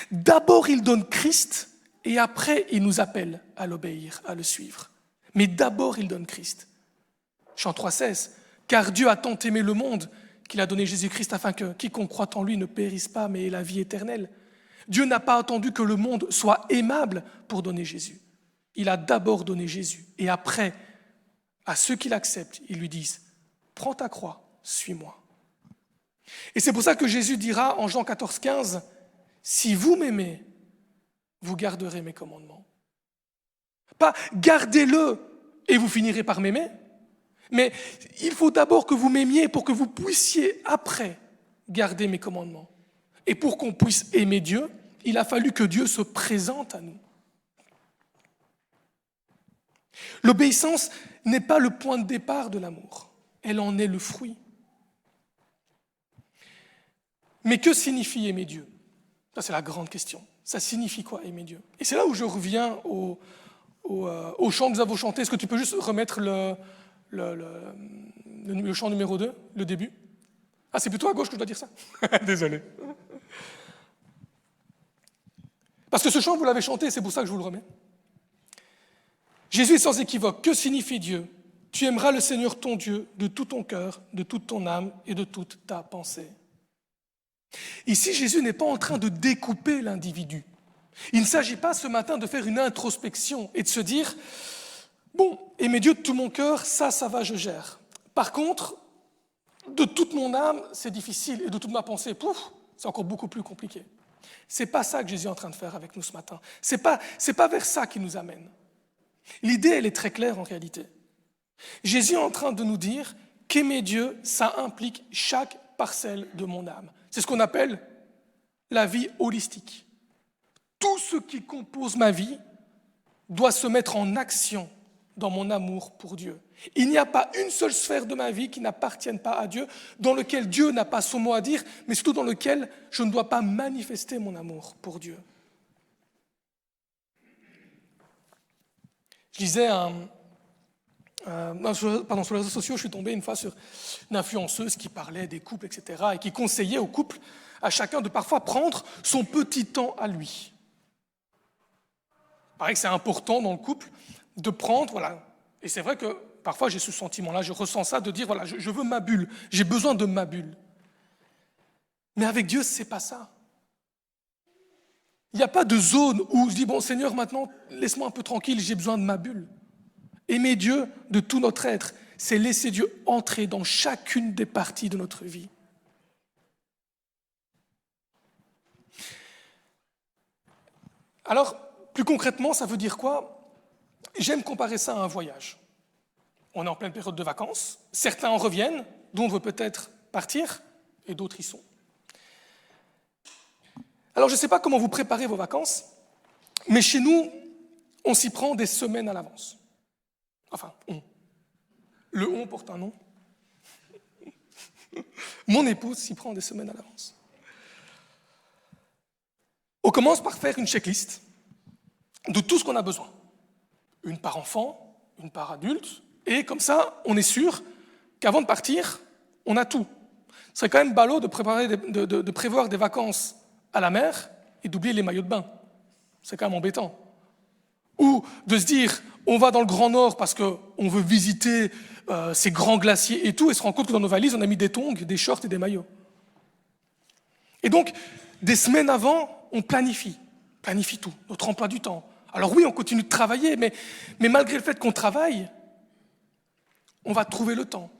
D'abord il donne Christ et après il nous appelle à l'obéir, à le suivre. Mais d'abord il donne Christ. Chant 3,16 « Car Dieu a tant aimé le monde qu'il a donné Jésus-Christ afin que quiconque croit en lui ne périsse pas mais ait la vie éternelle. » Dieu n'a pas attendu que le monde soit aimable pour donner Jésus. Il a d'abord donné Jésus et après, à ceux qui l'acceptent, ils lui disent « Prends ta croix, suis-moi ». Et c'est pour ça que Jésus dira en Jean 14,15 « Si vous m'aimez, vous garderez mes commandements. » Pas « gardez-le et vous finirez par m'aimer », mais il faut d'abord que vous m'aimiez pour que vous puissiez après garder mes commandements. Et pour qu'on puisse aimer Dieu, il a fallu que Dieu se présente à nous. L'obéissance n'est pas le point de départ de l'amour, elle en est le fruit. Mais que signifie aimer Dieu ? Ça, c'est la grande question. Ça signifie quoi, aimer Dieu ? Et c'est là où je reviens au chant que nous avons chanté. Est-ce que tu peux juste remettre le chant numéro 2, le début ? Ah, c'est plutôt à gauche que je dois dire ça. Désolé. Parce que ce chant, vous l'avez chanté, c'est pour ça que je vous le remets. Jésus est sans équivoque. Que signifie Dieu ? Tu aimeras le Seigneur ton Dieu de tout ton cœur, de toute ton âme et de toute ta pensée. Ici, Jésus n'est pas en train de découper l'individu. Il ne s'agit pas ce matin de faire une introspection et de se dire « Bon, aimer Dieu de tout mon cœur, ça va, je gère. Par contre, de toute mon âme, c'est difficile et de toute ma pensée, c'est encore beaucoup plus compliqué. C'est pas ça que Jésus est en train de faire avec nous ce matin. C'est pas vers ça qu'il nous amène. L'idée, elle est très claire en réalité. Jésus est en train de nous dire qu'aimer Dieu, ça implique chaque parcelle de mon âme. C'est ce qu'on appelle la vie holistique. Tout ce qui compose ma vie doit se mettre en action dans mon amour pour Dieu. Il n'y a pas une seule sphère de ma vie qui n'appartienne pas à Dieu, dans lequel Dieu n'a pas son mot à dire, mais surtout dans lequel je ne dois pas manifester mon amour pour Dieu. Je lisais sur les réseaux sociaux, je suis tombé une fois sur une influenceuse qui parlait des couples, etc., et qui conseillait aux couples, à chacun, de parfois prendre son petit temps à lui. Il paraît que c'est important dans le couple de prendre, voilà, et c'est vrai que parfois j'ai ce sentiment-là, je ressens ça, de dire, voilà, je veux ma bulle, j'ai besoin de ma bulle. Mais avec Dieu, c'est pas ça. Il n'y a pas de zone où je dis, bon Seigneur, maintenant, laisse-moi un peu tranquille, j'ai besoin de ma bulle. Aimer Dieu de tout notre être, c'est laisser Dieu entrer dans chacune des parties de notre vie. Alors, plus concrètement, ça veut dire quoi? J'aime comparer ça à un voyage. On est en pleine période de vacances, certains en reviennent, d'autres veulent peut-être partir, et d'autres y sont. Alors, je ne sais pas comment vous préparez vos vacances, mais chez nous, on s'y prend des semaines à l'avance. Enfin, on. Le on porte un nom. Mon épouse s'y prend des semaines à l'avance. On commence par faire une checklist de tout ce qu'on a besoin. Une par enfant, une par adulte, et comme ça, on est sûr qu'avant de partir, on a tout. Ce serait quand même ballot de prévoir des vacances à la mer et d'oublier les maillots de bain. C'est quand même embêtant. Ou de se dire, on va dans le Grand Nord parce qu'on veut visiter ces grands glaciers et tout, et se rend compte que dans nos valises, on a mis des tongs, des shorts et des maillots. Et donc, des semaines avant, on planifie tout, notre emploi du temps. Alors oui, on continue de travailler, mais malgré le fait qu'on travaille, on va trouver le temps.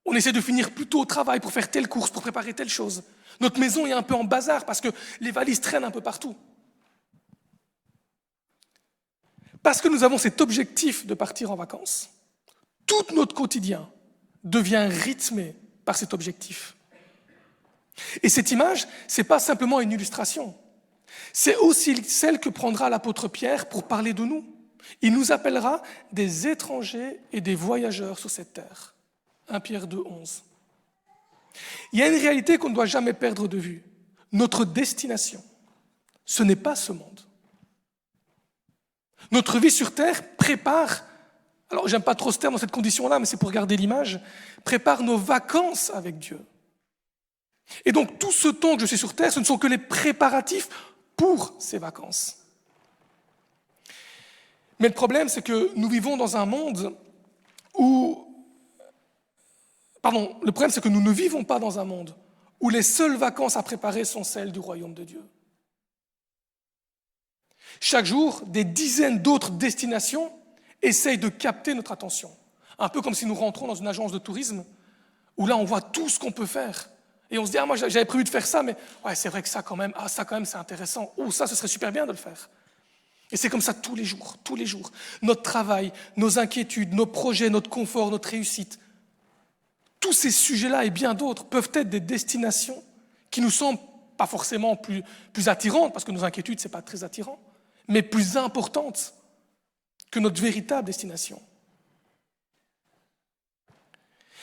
On essaie de finir plus tôt au travail pour faire telle course, pour préparer telle chose. Notre maison est un peu en bazar parce que les valises traînent un peu partout. Parce que nous avons cet objectif de partir en vacances, tout notre quotidien devient rythmé par cet objectif. Et cette image, ce n'est pas simplement une illustration. C'est aussi celle que prendra l'apôtre Pierre pour parler de nous. Il nous appellera des étrangers et des voyageurs sur cette terre. 1 Pierre 2, 11. Il y a une réalité qu'on ne doit jamais perdre de vue. Notre destination, ce n'est pas ce monde. Notre vie sur terre prépare, alors j'aime pas trop ce terme dans cette condition-là, mais c'est pour garder l'image, prépare nos vacances avec Dieu. Et donc tout ce temps que je suis sur terre, ce ne sont que les préparatifs pour ces vacances. Mais le problème, c'est que nous vivons dans un monde où... le problème, c'est que nous ne vivons pas dans un monde où les seules vacances à préparer sont celles du royaume de Dieu. Chaque jour, des dizaines d'autres destinations essayent de capter notre attention. Un peu comme si nous rentrons dans une agence de tourisme, où là, on voit tout ce qu'on peut faire. Et on se dit, moi, j'avais prévu de faire ça, mais ouais, c'est vrai que ça quand même, c'est intéressant. Oh, ça, ce serait super bien de le faire. Et c'est comme ça tous les jours. Notre travail, nos inquiétudes, nos projets, notre confort, notre réussite, tous ces sujets-là et bien d'autres peuvent être des destinations qui nous semblent pas forcément plus attirantes, parce que nos inquiétudes, ce n'est pas très attirant, mais plus importantes que notre véritable destination.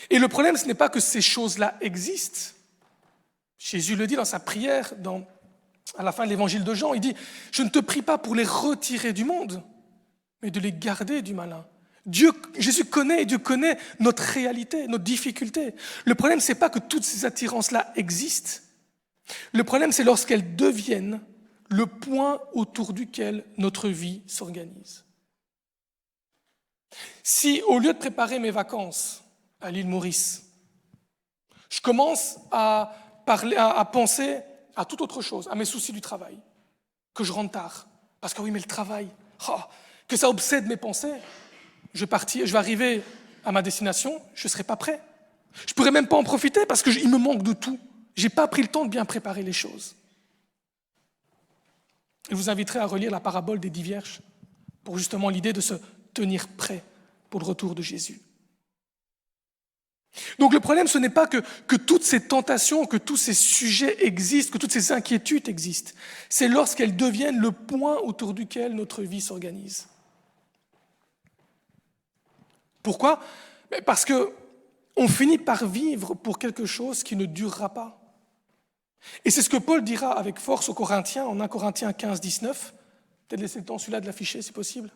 Et le problème, ce n'est pas que ces choses-là existent. Jésus le dit dans sa prière, à la fin de l'évangile de Jean, il dit « Je ne te prie pas pour les retirer du monde, mais de les garder du malin. » Jésus connaît, et Dieu connaît notre réalité, notre difficulté. Le problème, ce n'est pas que toutes ces attirances-là existent. Le problème, c'est lorsqu'elles deviennent le point autour duquel notre vie s'organise. Si, au lieu de préparer mes vacances à l'île Maurice, je commence à penser à toute autre chose, à mes soucis du travail, que je rentre tard, parce que oui, mais le travail, que ça obsède mes pensées, je vais arriver à ma destination, je ne serai pas prêt. Je ne pourrai même pas en profiter parce qu'il me manque de tout. Je n'ai pas pris le temps de bien préparer les choses. Je vous inviterai à relire la parabole des 10 vierges pour justement l'idée de se tenir prêt pour le retour de Jésus. Donc le problème, ce n'est pas que toutes ces tentations, que tous ces sujets existent, que toutes ces inquiétudes existent. C'est lorsqu'elles deviennent le point autour duquel notre vie s'organise. Pourquoi ? Parce qu'on finit par vivre pour quelque chose qui ne durera pas. Et c'est ce que Paul dira avec force aux Corinthiens, en 1 Corinthiens 15, 19. Peut-être laisser le temps celui-là de l'afficher si possible.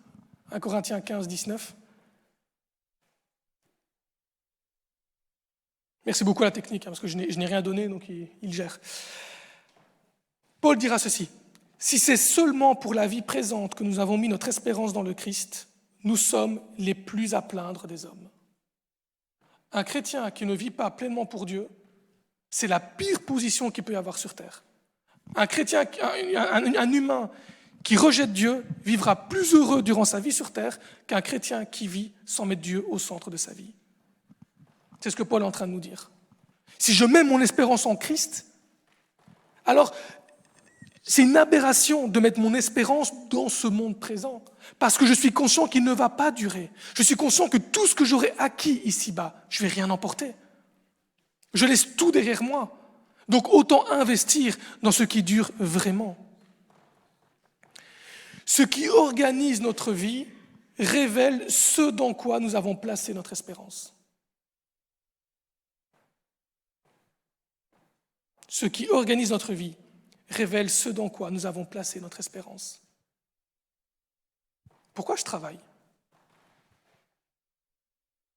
1 Corinthiens 15, 19. Merci beaucoup à la technique, parce que je n'ai rien donné, donc il gère. Paul dira ceci. Si c'est seulement pour la vie présente que nous avons mis notre espérance dans le Christ, nous sommes les plus à plaindre des hommes. Un chrétien qui ne vit pas pleinement pour Dieu, c'est la pire position qu'il peut y avoir sur terre. Un chrétien, un humain qui rejette Dieu vivra plus heureux durant sa vie sur terre qu'un chrétien qui vit sans mettre Dieu au centre de sa vie. C'est ce que Paul est en train de nous dire. Si je mets mon espérance en Christ, alors c'est une aberration de mettre mon espérance dans ce monde présent, parce que je suis conscient qu'il ne va pas durer. Je suis conscient que tout ce que j'aurai acquis ici-bas, je ne vais rien emporter. Je laisse tout derrière moi. Donc autant investir dans ce qui dure vraiment. Ce qui organise notre vie révèle ce dans quoi nous avons placé notre espérance. Ce qui organise notre vie révèle ce dans quoi nous avons placé notre espérance. Pourquoi je travaille ?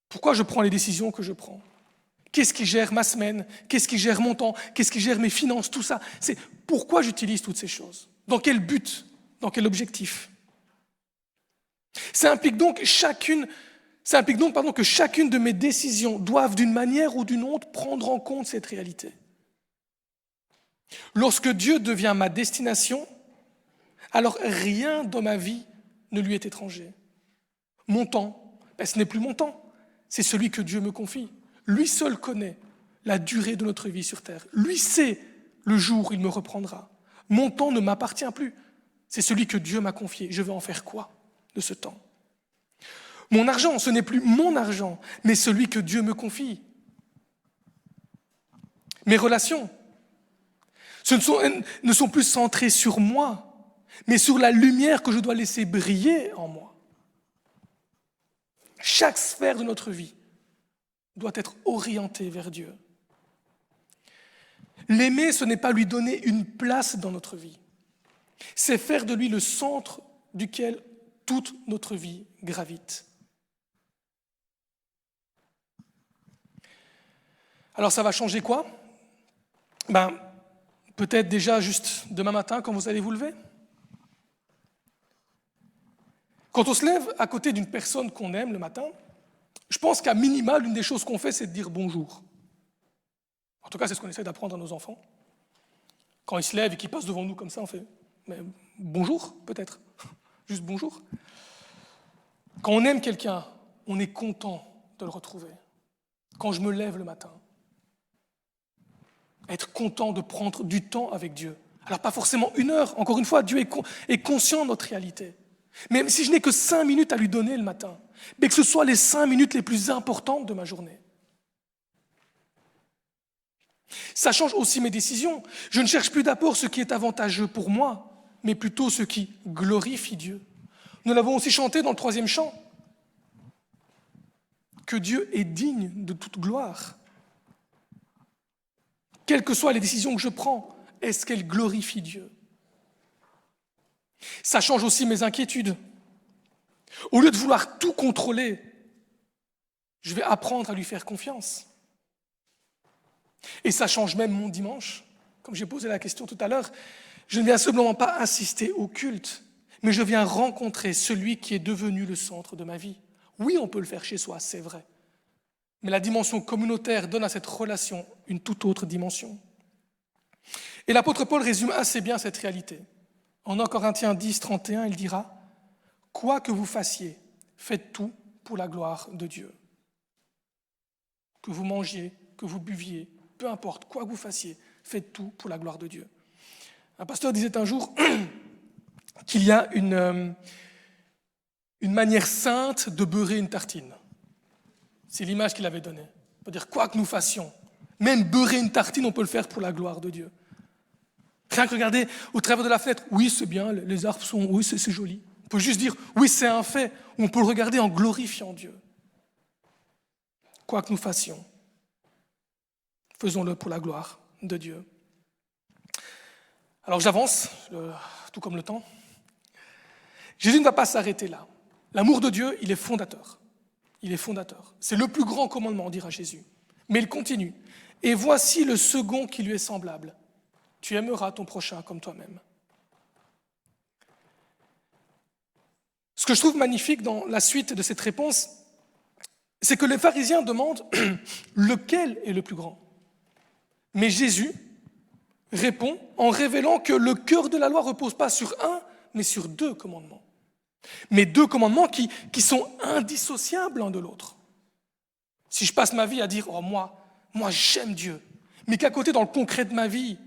Pourquoi je prends les décisions que je prends ? Qu'est-ce qui gère ma semaine ? Qu'est-ce qui gère mon temps ? Qu'est-ce qui gère mes finances ? Tout ça, c'est pourquoi j'utilise toutes ces choses ? Dans quel but ? Dans quel objectif ? Ça implique donc que chacune de mes décisions doivent d'une manière ou d'une autre prendre en compte cette réalité. Lorsque Dieu devient ma destination, alors rien dans ma vie ne lui est étranger. Mon temps, ce n'est plus mon temps, c'est celui que Dieu me confie. Lui seul connaît la durée de notre vie sur terre. Lui sait le jour où il me reprendra. Mon temps ne m'appartient plus, c'est celui que Dieu m'a confié. Je vais en faire quoi de ce temps ? Mon argent, ce n'est plus mon argent, mais celui que Dieu me confie. Mes relations, ne sont plus centrés sur moi, mais sur la lumière que je dois laisser briller en moi. Chaque sphère de notre vie doit être orientée vers Dieu. L'aimer, ce n'est pas lui donner une place dans notre vie. C'est faire de lui le centre duquel toute notre vie gravite. Alors ça va changer quoi ? Peut-être déjà juste demain matin quand vous allez vous lever. Quand on se lève à côté d'une personne qu'on aime le matin, je pense qu'à minima, l'une des choses qu'on fait, c'est de dire bonjour. En tout cas, c'est ce qu'on essaie d'apprendre à nos enfants. Quand ils se lèvent et qu'ils passent devant nous comme ça, on fait bonjour, peut-être. Juste bonjour. Quand on aime quelqu'un, on est content de le retrouver. Quand je me lève le matin, être content de prendre du temps avec Dieu. Alors pas forcément 1 heure, encore une fois, Dieu est conscient de notre réalité. Mais si je n'ai que 5 minutes à lui donner le matin, mais que ce soit les 5 minutes les plus importantes de ma journée. Ça change aussi mes décisions. Je ne cherche plus d'abord ce qui est avantageux pour moi, mais plutôt ce qui glorifie Dieu. Nous l'avons aussi chanté dans le 3e chant. Que Dieu est digne de toute gloire. Quelles que soient les décisions que je prends, est-ce qu'elles glorifient Dieu ? Ça change aussi mes inquiétudes. Au lieu de vouloir tout contrôler, je vais apprendre à lui faire confiance. Et ça change même mon dimanche. Comme j'ai posé la question tout à l'heure, je ne viens simplement pas assister au culte, mais je viens rencontrer celui qui est devenu le centre de ma vie. Oui, on peut le faire chez soi, c'est vrai. Mais la dimension communautaire donne à cette relation une toute autre dimension. Et l'apôtre Paul résume assez bien cette réalité. En 1 Corinthiens 10, 31, il dira « Quoi que vous fassiez, faites tout pour la gloire de Dieu. » Que vous mangiez, que vous buviez, peu importe quoi que vous fassiez, Faites tout pour la gloire de Dieu. Un pasteur disait un jour qu'il y a une manière sainte de beurrer une tartine. C'est l'image qu'il avait donnée. On peut dire quoi que nous fassions, même beurrer une tartine, on peut le faire pour la gloire de Dieu. Rien que regarder au travers de la fenêtre, oui c'est bien, les arbres sont, oui c'est joli. On peut juste dire, oui c'est un fait, ou on peut le regarder en glorifiant Dieu. Quoi que nous fassions, faisons-le pour la gloire de Dieu. Alors j'avance, tout comme le temps. Jésus ne va pas s'arrêter là. L'amour de Dieu, il est fondateur. Il est fondateur. C'est le plus grand commandement, dira Jésus. Mais il continue. Et voici le second qui lui est semblable. Tu aimeras ton prochain comme toi-même. Ce que je trouve magnifique dans la suite de cette réponse, c'est que les pharisiens demandent lequel est le plus grand. Mais Jésus répond en révélant que le cœur de la loi ne repose pas sur un, mais sur 2 commandements. Mais 2 commandements qui sont indissociables l'un de l'autre. Si je passe ma vie à dire « Oh, moi j'aime Dieu », mais qu'à côté, dans le concret de ma vie,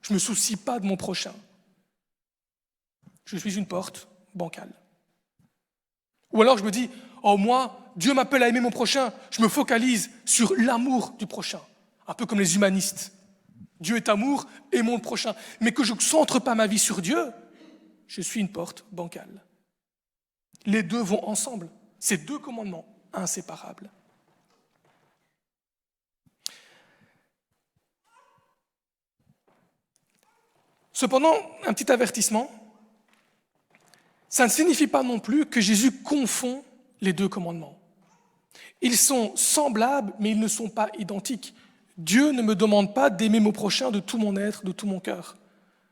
je ne me soucie pas de mon prochain, je suis une porte bancale. Ou alors je me dis « Oh, moi, Dieu m'appelle à aimer mon prochain », je me focalise sur l'amour du prochain, un peu comme les humanistes. Dieu est amour, aimons le prochain. Mais que je ne centre pas ma vie sur Dieu, je suis une porte bancale. Les 2 vont ensemble. Ces 2 commandements inséparables. Cependant, un petit avertissement, ça ne signifie pas non plus que Jésus confond les 2 commandements. Ils sont semblables, mais ils ne sont pas identiques. Dieu ne me demande pas d'aimer mon prochain de tout mon être, de tout mon cœur.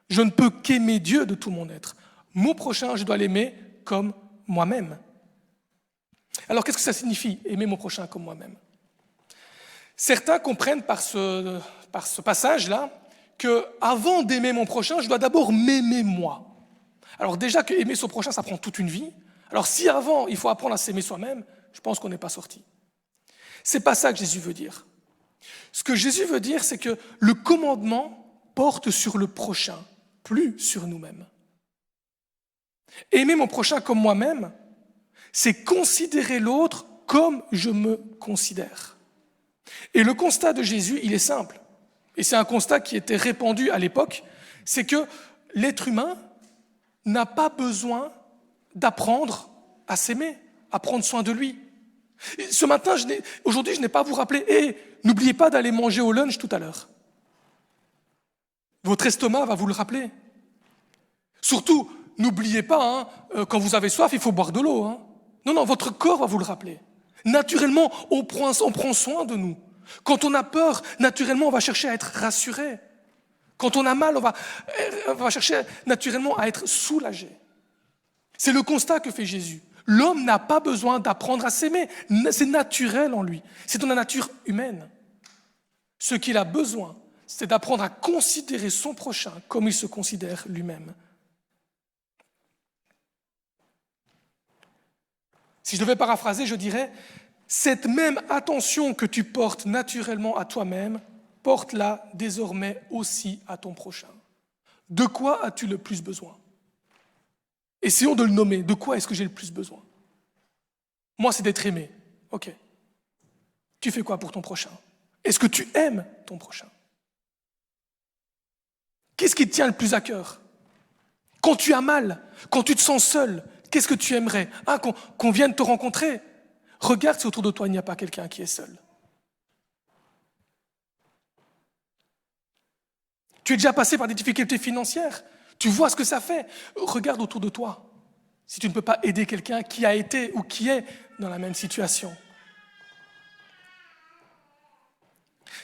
Je ne peux qu'aimer Dieu de tout mon être. Mon prochain, je dois l'aimer comme moi-même. Alors, qu'est-ce que ça signifie, aimer mon prochain comme moi-même ? Certains comprennent par ce passage-là qu'avant d'aimer mon prochain, je dois d'abord m'aimer moi. Alors déjà que aimer son prochain, ça prend toute une vie. Alors si avant, il faut apprendre à s'aimer soi-même, je pense qu'on n'est pas sorti. C'est pas ça que Jésus veut dire. Ce que Jésus veut dire, c'est que le commandement porte sur le prochain, plus sur nous-mêmes. Aimer mon prochain comme moi-même, c'est considérer l'autre comme je me considère. Et le constat de Jésus, il est simple. Et c'est un constat qui était répandu à l'époque, c'est que l'être humain n'a pas besoin d'apprendre à s'aimer, à prendre soin de lui. Ce matin, aujourd'hui, je n'ai pas à vous rappeler, n'oubliez pas d'aller manger au lunch tout à l'heure. Votre estomac va vous le rappeler. Surtout, n'oubliez pas, quand vous avez soif, il faut boire de l'eau. Non, votre corps va vous le rappeler. Naturellement, on prend soin de nous. Quand on a peur, naturellement, on va chercher à être rassuré. Quand on a mal, on va chercher naturellement à être soulagé. C'est le constat que fait Jésus. L'homme n'a pas besoin d'apprendre à s'aimer. C'est naturel en lui. C'est dans la nature humaine. Ce qu'il a besoin, c'est d'apprendre à considérer son prochain comme il se considère lui-même. Si je devais paraphraser, je dirais « Cette même attention que tu portes naturellement à toi-même, porte-la désormais aussi à ton prochain. De quoi as-tu le plus besoin ? Essayons de le nommer. De quoi est-ce que j'ai le plus besoin ? Moi, c'est d'être aimé. Ok. Tu fais quoi pour ton prochain ? Est-ce que tu aimes ton prochain ? Qu'est-ce qui te tient le plus à cœur ? Quand tu as mal, quand tu te sens seul, qu'est-ce que tu aimerais ? Qu'on vienne te rencontrer ? Regarde si autour de toi, il n'y a pas quelqu'un qui est seul. Tu es déjà passé par des difficultés financières. Tu vois ce que ça fait. Regarde autour de toi si tu ne peux pas aider quelqu'un qui a été ou qui est dans la même situation.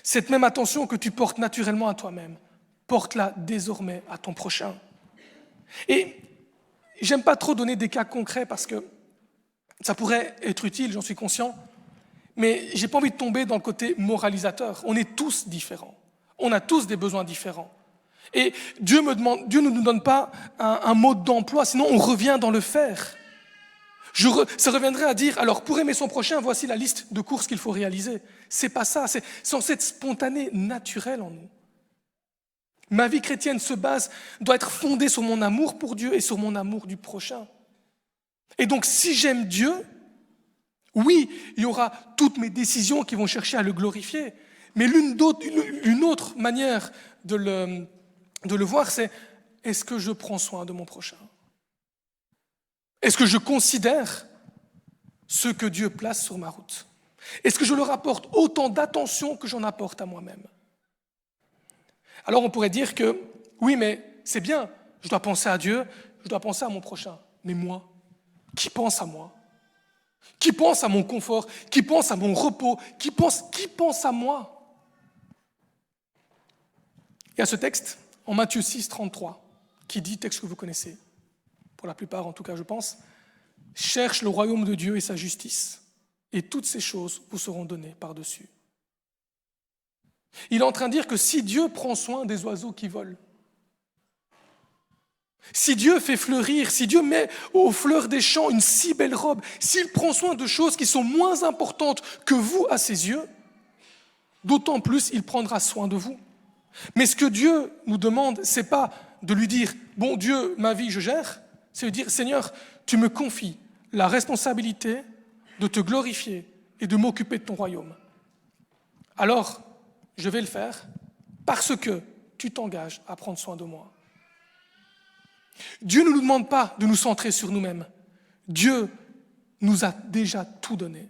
Cette même attention que tu portes naturellement à toi-même, porte-la désormais à ton prochain. Et j'aime pas trop donner des cas concrets parce que ça pourrait être utile, j'en suis conscient, mais j'ai pas envie de tomber dans le côté moralisateur. On est tous différents. On a tous des besoins différents. Et Dieu ne nous donne pas un mode d'emploi, sinon on revient dans le faire. Ça reviendrait à dire, alors pour aimer son prochain, voici la liste de courses qu'il faut réaliser. C'est pas ça, c'est censé être spontané, naturel en nous. Ma vie chrétienne doit être fondée sur mon amour pour Dieu et sur mon amour du prochain. Et donc, si j'aime Dieu, oui, il y aura toutes mes décisions qui vont chercher à le glorifier. Mais l'une autre manière de le voir, c'est est-ce que je prends soin de mon prochain? Est-ce que je considère ce que Dieu place sur ma route? Est-ce que je leur apporte autant d'attention que j'en apporte à moi-même? Alors on pourrait dire que, oui, mais c'est bien, je dois penser à Dieu, je dois penser à mon prochain. Mais moi, qui pense à moi? Qui pense à mon confort? Qui pense à mon repos? Qui pense à moi? Il y a ce texte, en Matthieu 6, 33, qui dit, texte que vous connaissez, pour la plupart en tout cas je pense, « Cherche le royaume de Dieu et sa justice, et toutes ces choses vous seront données par-dessus. » Il est en train de dire que si Dieu prend soin des oiseaux qui volent, si Dieu fait fleurir, si Dieu met aux fleurs des champs une si belle robe, s'il prend soin de choses qui sont moins importantes que vous à ses yeux, d'autant plus il prendra soin de vous. Mais ce que Dieu nous demande, ce n'est pas de lui dire « Bon Dieu, ma vie, je gère », c'est de dire « Seigneur, tu me confies la responsabilité de te glorifier et de m'occuper de ton royaume. Alors, je vais le faire parce que tu t'engages à prendre soin de moi. » Dieu ne nous demande pas de nous centrer sur nous-mêmes. Dieu nous a déjà tout donné.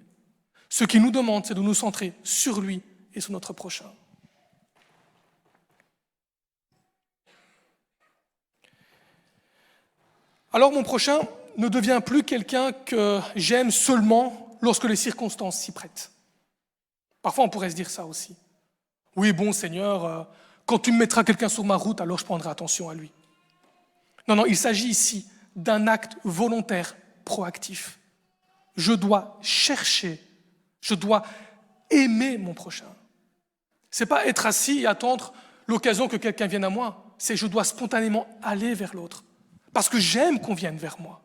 Ce qu'il nous demande, c'est de nous centrer sur lui et sur notre prochain. Alors mon prochain ne devient plus quelqu'un que j'aime seulement lorsque les circonstances s'y prêtent. Parfois on pourrait se dire ça aussi. Oui, bon Seigneur, quand tu me mettras quelqu'un sur ma route, alors je prendrai attention à lui. Non, il s'agit ici d'un acte volontaire, proactif. Je dois chercher, je dois aimer mon prochain. Ce n'est pas être assis et attendre l'occasion que quelqu'un vienne à moi. C'est je dois spontanément aller vers l'autre. Parce que j'aime qu'on vienne vers moi.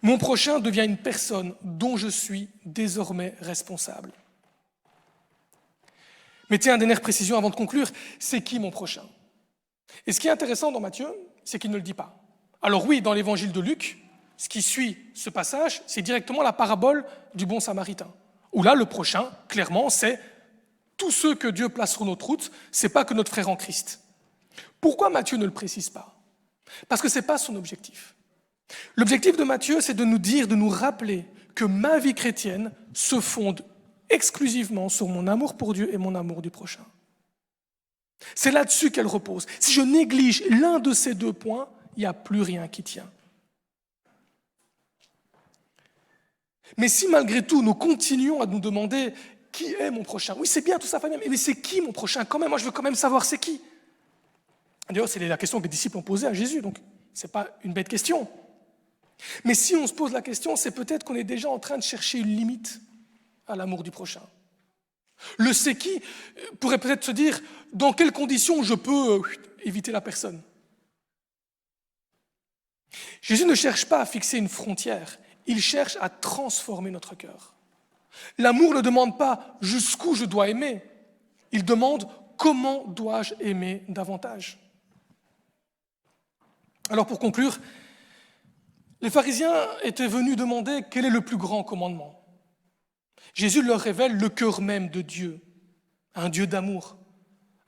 Mon prochain devient une personne dont je suis désormais responsable. Mais tiens, dernière précision avant de conclure, c'est qui mon prochain? Et ce qui est intéressant dans Matthieu, c'est qu'il ne le dit pas. Alors oui, dans l'évangile de Luc, ce qui suit ce passage, c'est directement la parabole du bon samaritain. Où là, le prochain, clairement, c'est tous ceux que Dieu place sur notre route, c'est pas que notre frère en Christ. Pourquoi Matthieu ne le précise pas? Parce que ce n'est pas son objectif. L'objectif de Matthieu, c'est de nous dire, de nous rappeler que ma vie chrétienne se fonde exclusivement sur mon amour pour Dieu et mon amour du prochain. C'est là-dessus qu'elle repose. Si je néglige l'un de ces deux points, il n'y a plus rien qui tient. Mais si malgré tout, nous continuons à nous demander qui est mon prochain? Oui, c'est bien, tout ça, mais c'est qui mon prochain quand même? Moi, je veux quand même savoir c'est qui. D'ailleurs, c'est la question que les disciples ont posée à Jésus, donc ce n'est pas une bête question. Mais si on se pose la question, c'est peut-être qu'on est déjà en train de chercher une limite à l'amour du prochain. Le c'est qui pourrait peut-être se dire dans quelles conditions je peux éviter la personne. Jésus ne cherche pas à fixer une frontière, il cherche à transformer notre cœur. L'amour ne demande pas jusqu'où je dois aimer, il demande comment dois-je aimer davantage. Alors pour conclure, les pharisiens étaient venus demander quel est le plus grand commandement. Jésus leur révèle le cœur même de Dieu, un Dieu d'amour,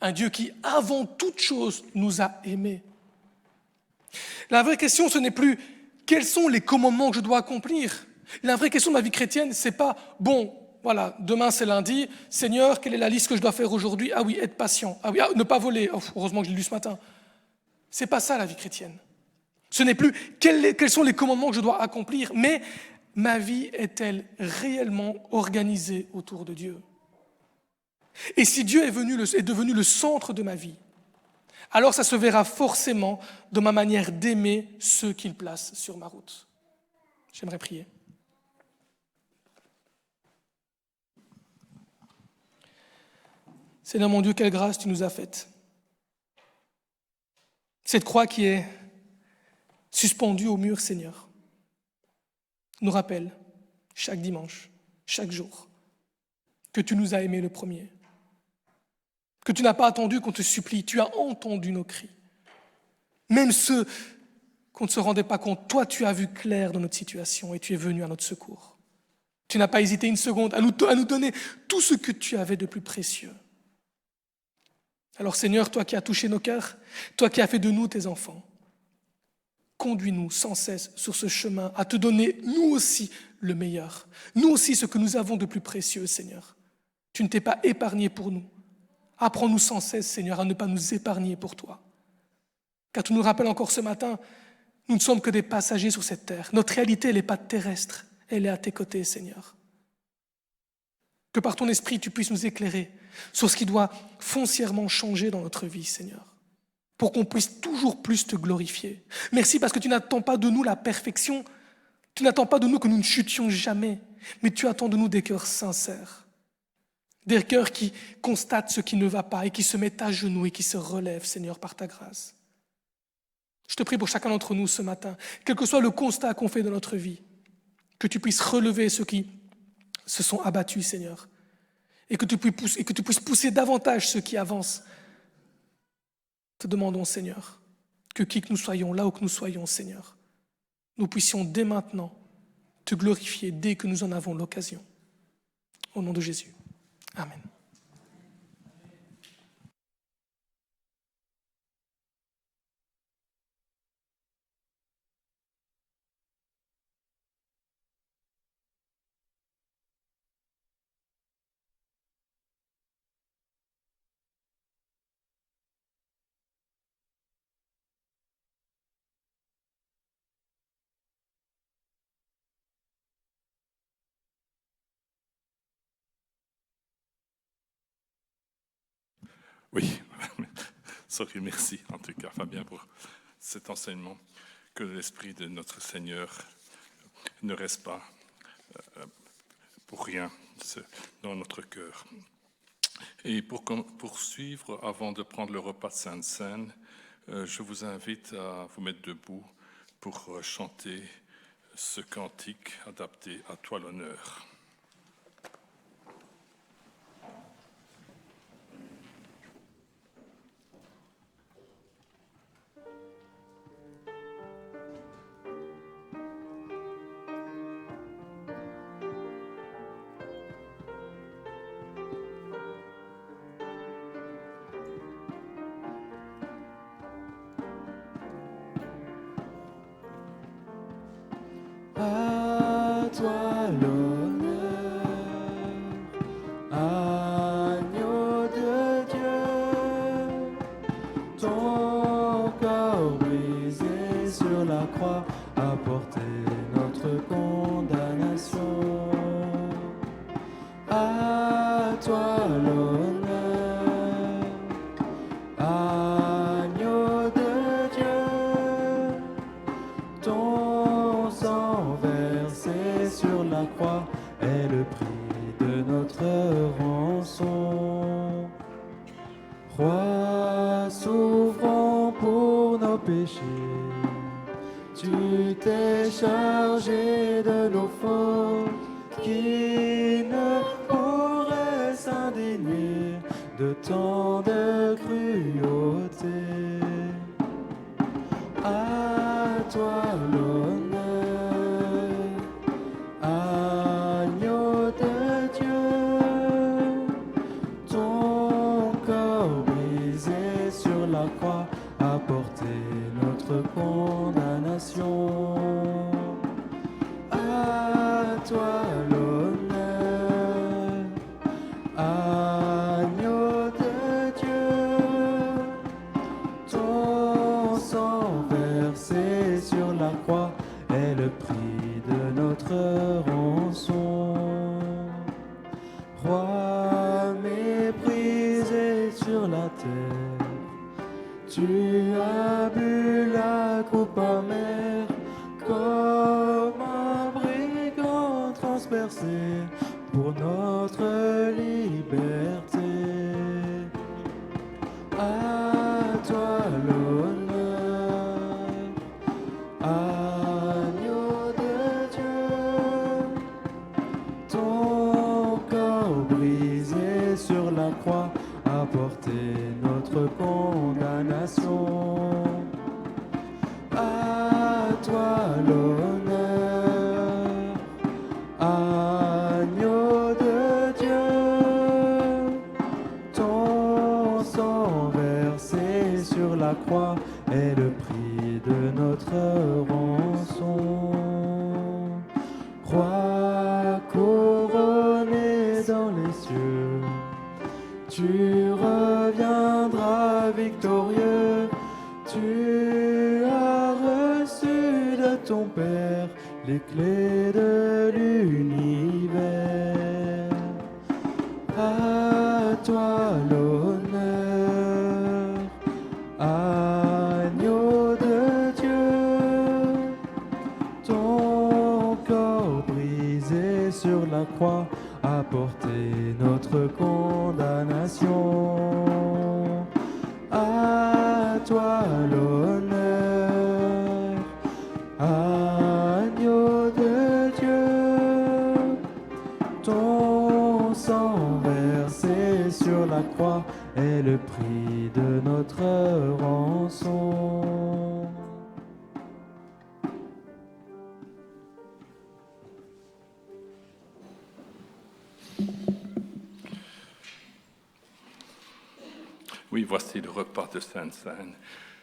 un Dieu qui, avant toute chose, nous a aimés. La vraie question, ce n'est plus quels sont les commandements que je dois accomplir. La vraie question de ma vie chrétienne, c'est pas bon, voilà, demain c'est lundi, Seigneur, quelle est la liste que je dois faire aujourd'hui? Ah oui, être patient. Ah oui, ne pas voler. Oh, heureusement que je l'ai lu ce matin. C'est pas ça la vie chrétienne. Ce n'est plus quels sont les commandements que je dois accomplir, mais ma vie est-elle réellement organisée autour de Dieu? Et si Dieu est devenu le centre de ma vie, alors ça se verra forcément dans ma manière d'aimer ceux qu'il place sur ma route. J'aimerais prier. Seigneur mon Dieu, quelle grâce tu nous as faite. Cette croix qui est suspendue au mur, Seigneur, nous rappelle chaque dimanche, chaque jour, que tu nous as aimés le premier, que tu n'as pas attendu qu'on te supplie, tu as entendu nos cris. Même ceux qu'on ne se rendait pas compte, toi tu as vu clair dans notre situation et tu es venu à notre secours. Tu n'as pas hésité une seconde à nous donner tout ce que tu avais de plus précieux. Alors Seigneur, toi qui as touché nos cœurs, toi qui as fait de nous tes enfants, conduis-nous sans cesse sur ce chemin à te donner nous aussi le meilleur, nous aussi ce que nous avons de plus précieux, Seigneur. Tu ne t'es pas épargné pour nous. Apprends-nous sans cesse, Seigneur, à ne pas nous épargner pour toi. Car tu nous rappelles encore ce matin, nous ne sommes que des passagers sur cette terre. Notre réalité, elle n'est pas terrestre, elle est à tes côtés, Seigneur. Que par ton esprit, tu puisses nous éclairer sur ce qui doit foncièrement changer dans notre vie, Seigneur, pour qu'on puisse toujours plus te glorifier. Merci parce que tu n'attends pas de nous la perfection, tu n'attends pas de nous que nous ne chutions jamais, mais tu attends de nous des cœurs sincères, des cœurs qui constatent ce qui ne va pas et qui se mettent à genoux et qui se relèvent, Seigneur, par ta grâce. Je te prie pour chacun d'entre nous ce matin, quel que soit le constat qu'on fait de notre vie, que tu puisses relever ceux qui se sont abattus, Seigneur, et que tu puisses pousser davantage ceux qui avancent. Te demandons, Seigneur, que qui que nous soyons, là où que nous soyons, Seigneur, nous puissions dès maintenant te glorifier dès que nous en avons l'occasion. Au nom de Jésus. Amen. Oui, sorry, merci en tout cas Fabien pour cet enseignement. Que l'Esprit de notre Seigneur ne reste pas pour rien dans notre cœur. Et pour poursuivre, avant de prendre le repas de Sainte Seine, je vous invite à vous mettre debout pour chanter ce cantique adapté à toi l'honneur. À toi l'honneur, agneau de Dieu, ton corps brisé sur la croix a porté notre condamnation. À toi l'honneur, agneau de Dieu, ton sang versé sur la croix est le prix de notre rançon. Roi souffrant pour nos péchés, tu t'es chargé de nos fautes. Qui ne pourrait s'indigner de tant de cruauté? À toi l'honneur, agneau de Dieu, ton corps brisé sur la croix a porté notre condamnation. À toi l'honneur, agneau de Dieu, ton sang versé sur la croix est le prix de notre rançon. Roi méprisé sur la terre, tu as bu la coupe amère comme un brigand transpercé pour notre liberté. À toi l'honneur, agneau de Dieu, ton corps brisé de notre rançon. Roi couronné dans les cieux, tu reviendras victorieux. Tu as reçu de ton Père les clés de l'univers. À toi l'honneur, agneau de Dieu. Ton corps brisé sur la croix a porté notre condamnation. À toi l'honneur, agneau de Dieu. Ton sang versé sur la croix est le prix de notre rançon. Oui, voici le repas de Sainte-Seine.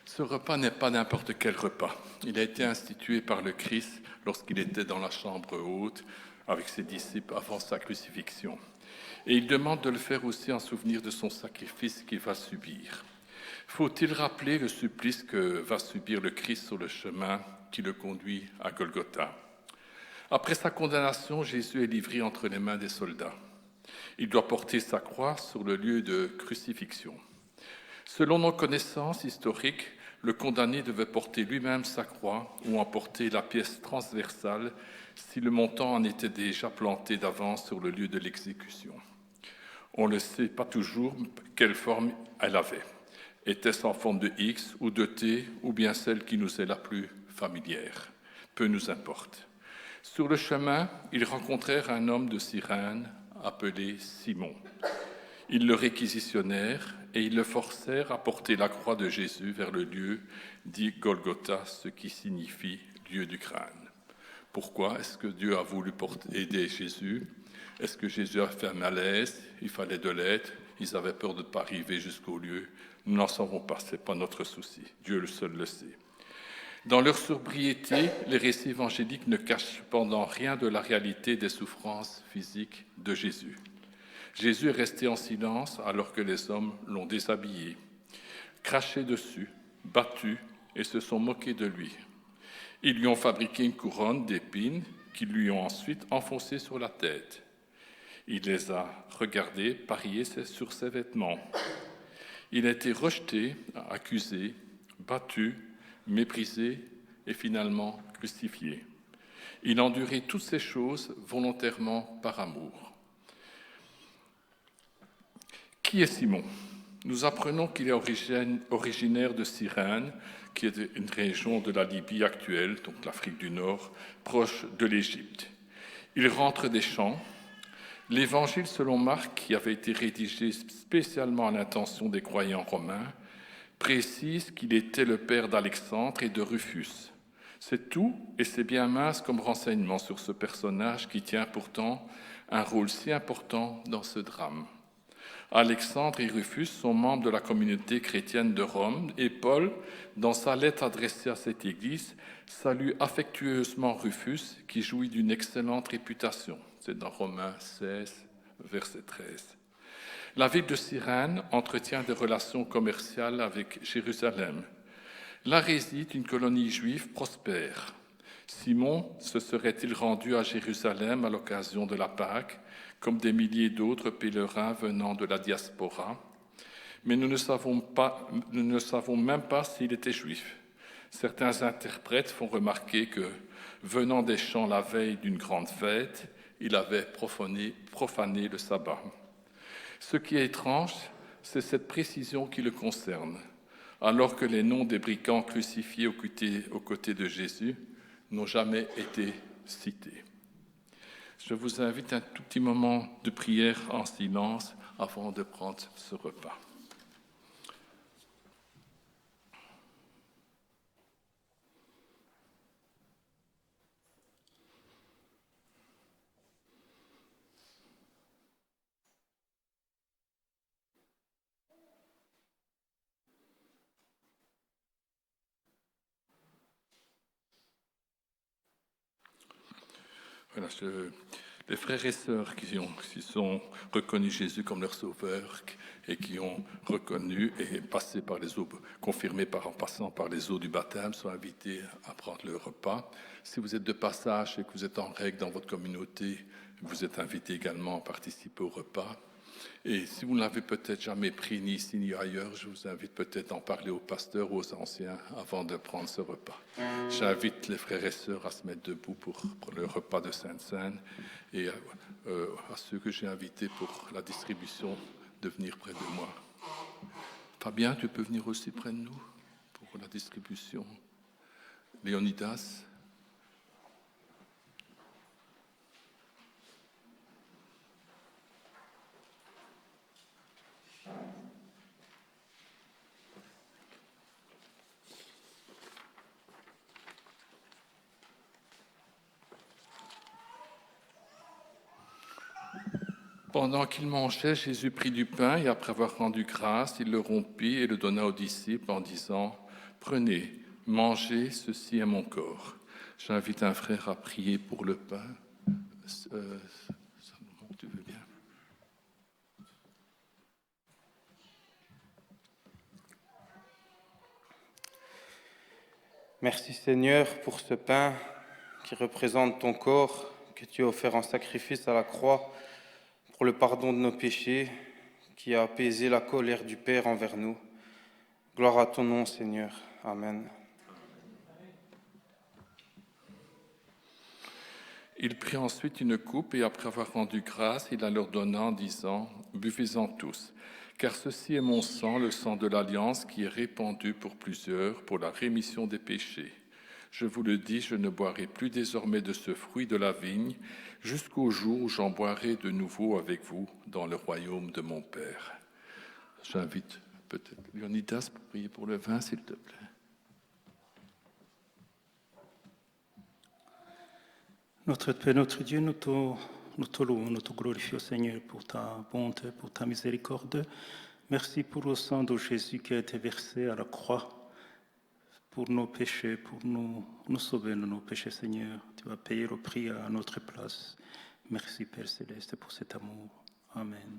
Ce repas n'est pas n'importe quel repas. Il a été institué par le Christ lorsqu'il était dans la chambre haute avec ses disciples avant sa crucifixion. Et il demande de le faire aussi en souvenir de son sacrifice qu'il va subir. Faut-il rappeler le supplice que va subir le Christ sur le chemin qui le conduit à Golgotha? Après sa condamnation, Jésus est livré entre les mains des soldats. Il doit porter sa croix sur le lieu de crucifixion. Selon nos connaissances historiques, le condamné devait porter lui-même sa croix ou emporter la pièce transversale si le montant en était déjà planté d'avance sur le lieu de l'exécution. On ne sait pas toujours quelle forme elle avait. Était-ce en forme de X ou de T ou bien celle qui nous est la plus familière? Peu nous importe. Sur le chemin, ils rencontrèrent un homme de Cyrène appelé Simon. Ils le réquisitionnèrent et ils le forcèrent à porter la croix de Jésus vers le lieu dit Golgotha, ce qui signifie lieu du crâne. Pourquoi est-ce que Dieu a voulu aider Jésus? Est-ce que Jésus a fait un malaise? Il fallait de l'aide. Ils avaient peur de ne pas arriver jusqu'au lieu. Nous n'en savons pas, ce n'est pas notre souci. Dieu le seul le sait. Dans leur sobriété, les récits évangéliques ne cachent cependant rien de la réalité des souffrances physiques de Jésus. Jésus est resté en silence alors que les hommes l'ont déshabillé, craché dessus, battu et se sont moqués de lui. Ils lui ont fabriqué une couronne d'épines qu'ils lui ont ensuite enfoncée sur la tête. Il les a regardés parier sur ses vêtements. Il a été rejeté, accusé, battu, méprisé et finalement crucifié. Il a enduré toutes ces choses volontairement par amour. Qui est Simon? Nous apprenons qu'il est originaire de Cyrène, qui est une région de la Libye actuelle, donc l'Afrique du Nord, proche de l'Égypte. Il rentre des champs. L'Évangile selon Marc, qui avait été rédigé spécialement à l'intention des croyants romains, précise qu'il était le père d'Alexandre et de Rufus. C'est tout, et c'est bien mince comme renseignement sur ce personnage qui tient pourtant un rôle si important dans ce drame. Alexandre et Rufus sont membres de la communauté chrétienne de Rome et Paul, dans sa lettre adressée à cette église, salue affectueusement Rufus qui jouit d'une excellente réputation. C'est dans Romains 16, verset 13. La ville de Cyrène entretient des relations commerciales avec Jérusalem. Là réside une colonie juive prospère. Simon se serait-il rendu à Jérusalem à l'occasion de la Pâque, comme des milliers d'autres pèlerins venant de la diaspora, mais nous ne savons même pas s'il était juif. Certains interprètes font remarquer que, venant des champs la veille d'une grande fête, il avait profané le sabbat. Ce qui est étrange, c'est cette précision qui le concerne, alors que les noms des brigands crucifiés aux côtés de Jésus n'ont jamais été cités. Je vous invite à un tout petit moment de prière en silence avant de prendre ce repas. Voilà, les frères et sœurs qui sont reconnus Jésus comme leur sauveur et qui ont reconnu et passé par les eaux, confirmés en passant par les eaux du baptême, sont invités à prendre le repas. Si vous êtes de passage et que vous êtes en règle dans votre communauté, vous êtes invités également à participer au repas. Et si vous ne l'avez peut-être jamais pris ni ici ni ailleurs, je vous invite peut-être à en parler aux pasteurs ou aux anciens avant de prendre ce repas. J'invite les frères et sœurs à se mettre debout pour le repas de Sainte-Seine et à ceux que j'ai invités pour la distribution de venir près de moi. Fabien, tu peux venir aussi près de nous pour la distribution. Léonidas. Pendant qu'il mangeait, Jésus prit du pain et après avoir rendu grâce, il le rompit et le donna aux disciples en disant « Prenez, mangez, ceci est mon corps. » J'invite un frère à prier pour le pain. Tu veux bien? Merci Seigneur pour ce pain qui représente ton corps que tu as offert en sacrifice à la croix pour le pardon de nos péchés, qui a apaisé la colère du Père envers nous. Gloire à ton nom, Seigneur. Amen. Il prit ensuite une coupe et après avoir rendu grâce, il la leur donna en disant « Buvez-en tous, car ceci est mon sang, le sang de l'Alliance qui est répandu pour plusieurs pour la rémission des péchés. Je vous le dis, je ne boirai plus désormais de ce fruit de la vigne jusqu'au jour où j'en boirai de nouveau avec vous dans le royaume de mon Père. » J'invite peut-être Léonidas pour prier pour le vin, s'il te plaît. Notre Père, notre Dieu, nous te louons, nous te glorifions, Seigneur, pour ta bonté, pour ta miséricorde. Merci pour le sang de Jésus qui a été versé à la croix pour nos péchés, pour nous sauver de nos péchés, Seigneur. Tu vas payer le prix à notre place. Merci, Père Céleste, pour cet amour. Amen.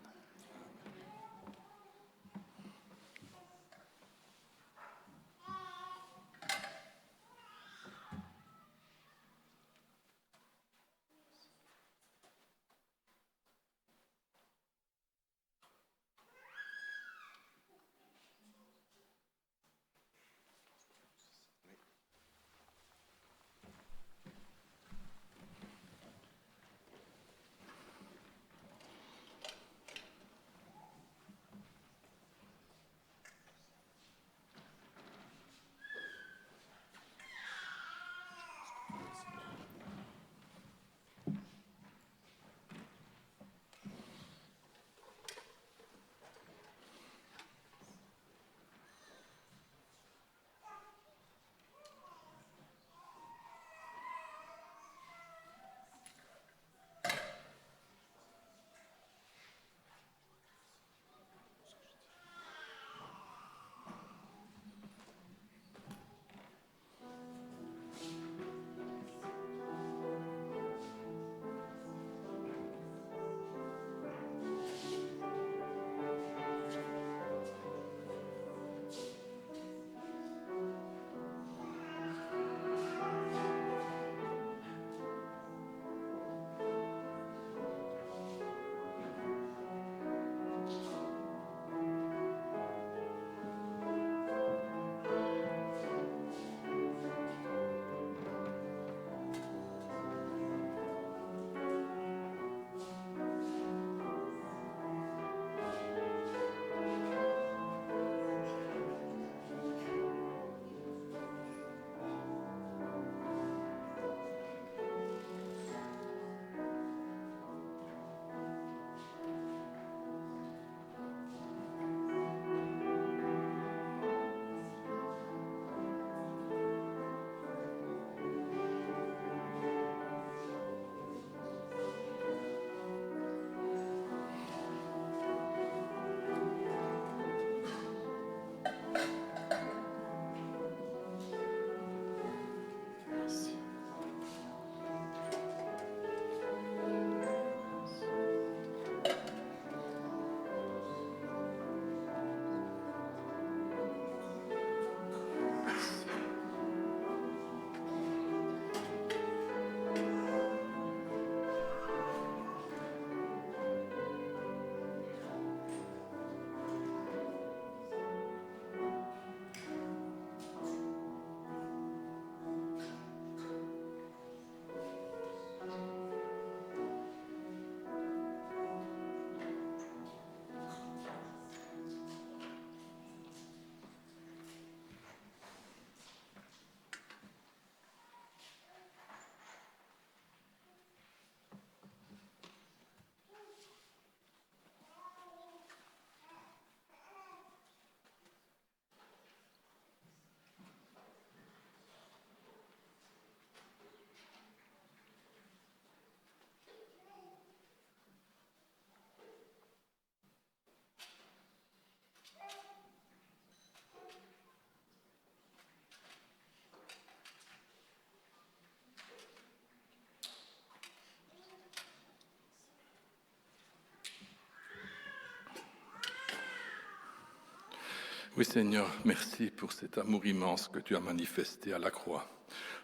Oui Seigneur, merci pour cet amour immense que tu as manifesté à la croix,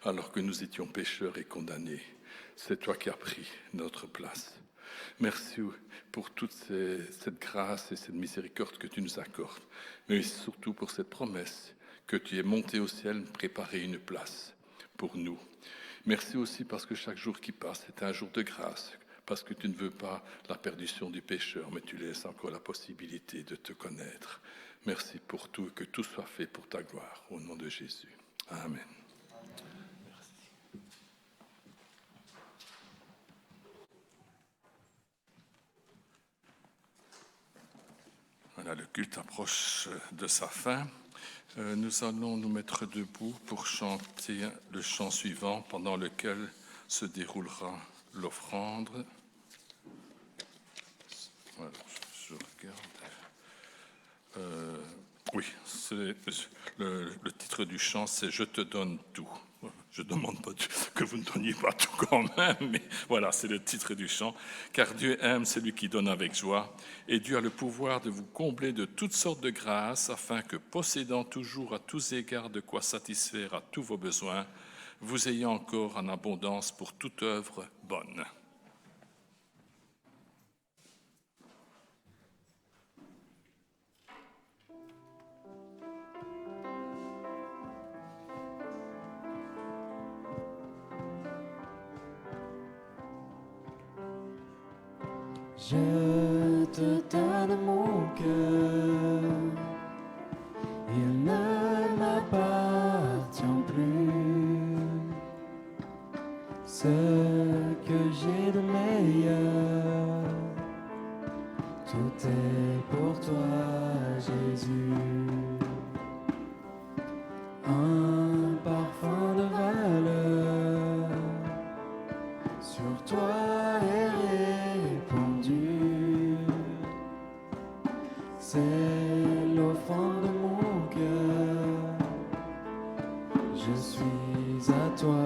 alors que nous étions pécheurs et condamnés. C'est toi qui as pris notre place. Merci pour toute cette grâce et cette miséricorde que tu nous accordes, mais surtout pour cette promesse que tu es monté au ciel préparer une place pour nous. Merci aussi parce que chaque jour qui passe est un jour de grâce, parce que tu ne veux pas la perdition du pécheur, mais tu laisses encore la possibilité de te connaître. Merci pour tout, que tout soit fait pour ta gloire, au nom de Jésus. Amen. Voilà, le culte approche de sa fin. Nous allons nous mettre debout pour chanter le chant suivant pendant lequel se déroulera l'offrande. Voilà, je regarde. Oui, le titre du chant, c'est « Je te donne tout ». Je ne demande pas que vous ne donniez pas tout quand même, mais voilà, c'est le titre du chant. Car Dieu aime celui qui donne avec joie, et Dieu a le pouvoir de vous combler de toutes sortes de grâces, afin que, possédant toujours à tous égards de quoi satisfaire à tous vos besoins, vous ayez encore en abondance pour toute œuvre bonne. Je te donne mon cœur, il ne m'appartient plus. Ce que j'ai de meilleur, tout est pour toi, Jésus. Un parfum de valeur sur toi est répandu. C'est l'offrande de mon cœur. Je suis à toi,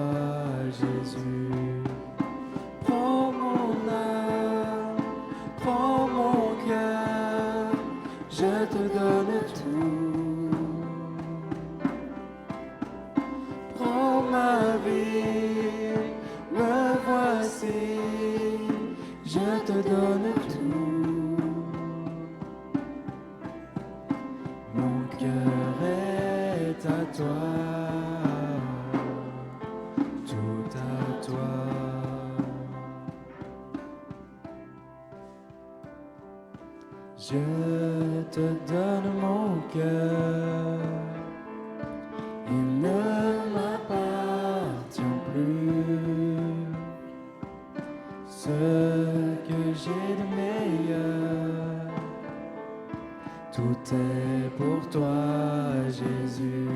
Jésus. Prends mon âme, prends mon cœur, je te donne tout. Prends ma vie, me voici, je te donne tout. Mon cœur est à toi, tout à toi. Je te donne mon cœur, il ne m'appartient plus. Ce que j'ai de meilleur, tout est pour toi, Jésus.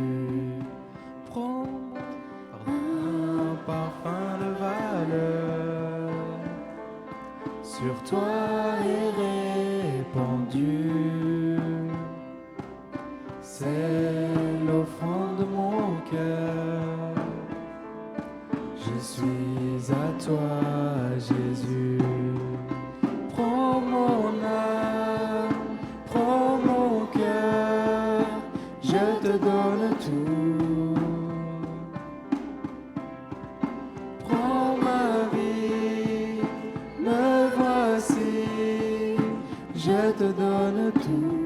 Prends un parfum de valeur, sur toi est répandu. C'est l'offrande de mon cœur. Je suis à toi, Jésus. Prends mon âme, prends mon cœur, je te donne tout. Prends ma vie, me voici, je te donne tout.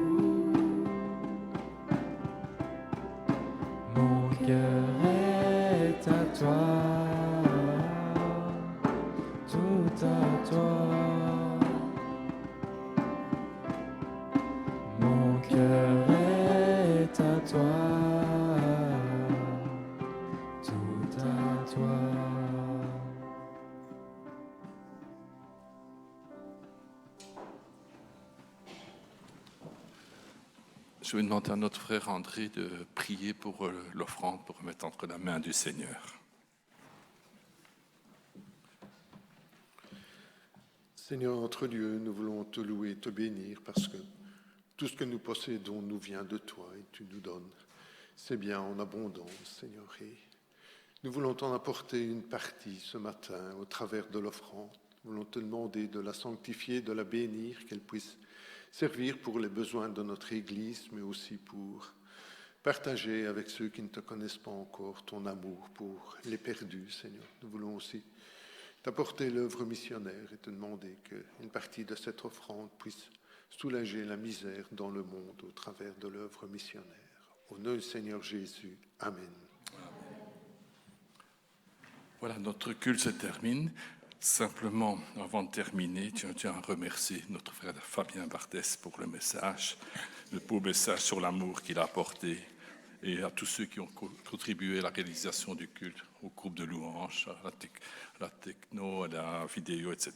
Mon cœur est à toi, tout à toi. Mon cœur est à toi, tout à toi. Je vais demander à notre frère André de prier pour l'offrande, pour remettre entre la main du Seigneur. Seigneur notre Dieu, nous voulons te louer et te bénir parce que tout ce que nous possédons nous vient de toi et tu nous donnes. C'est bien en abondance, Seigneur. Et nous voulons t'en apporter une partie ce matin au travers de l'offrande. Nous voulons te demander de la sanctifier, de la bénir, qu'elle puisse servir pour les besoins de notre Église, mais aussi pour partager avec ceux qui ne te connaissent pas encore ton amour pour les perdus, Seigneur. Nous voulons aussi t'apporter l'œuvre missionnaire et te demander qu'une partie de cette offrande puisse soulager la misère dans le monde au travers de l'œuvre missionnaire. Au nom du Seigneur Jésus. Amen. Voilà, notre culte se termine. Simplement, avant de terminer, je tiens à remercier notre frère Fabien Barthès pour le message, le beau message sur l'amour qu'il a apporté, et à tous ceux qui ont contribué à la réalisation du culte, au groupe de louanges, à la techno, à la vidéo, etc.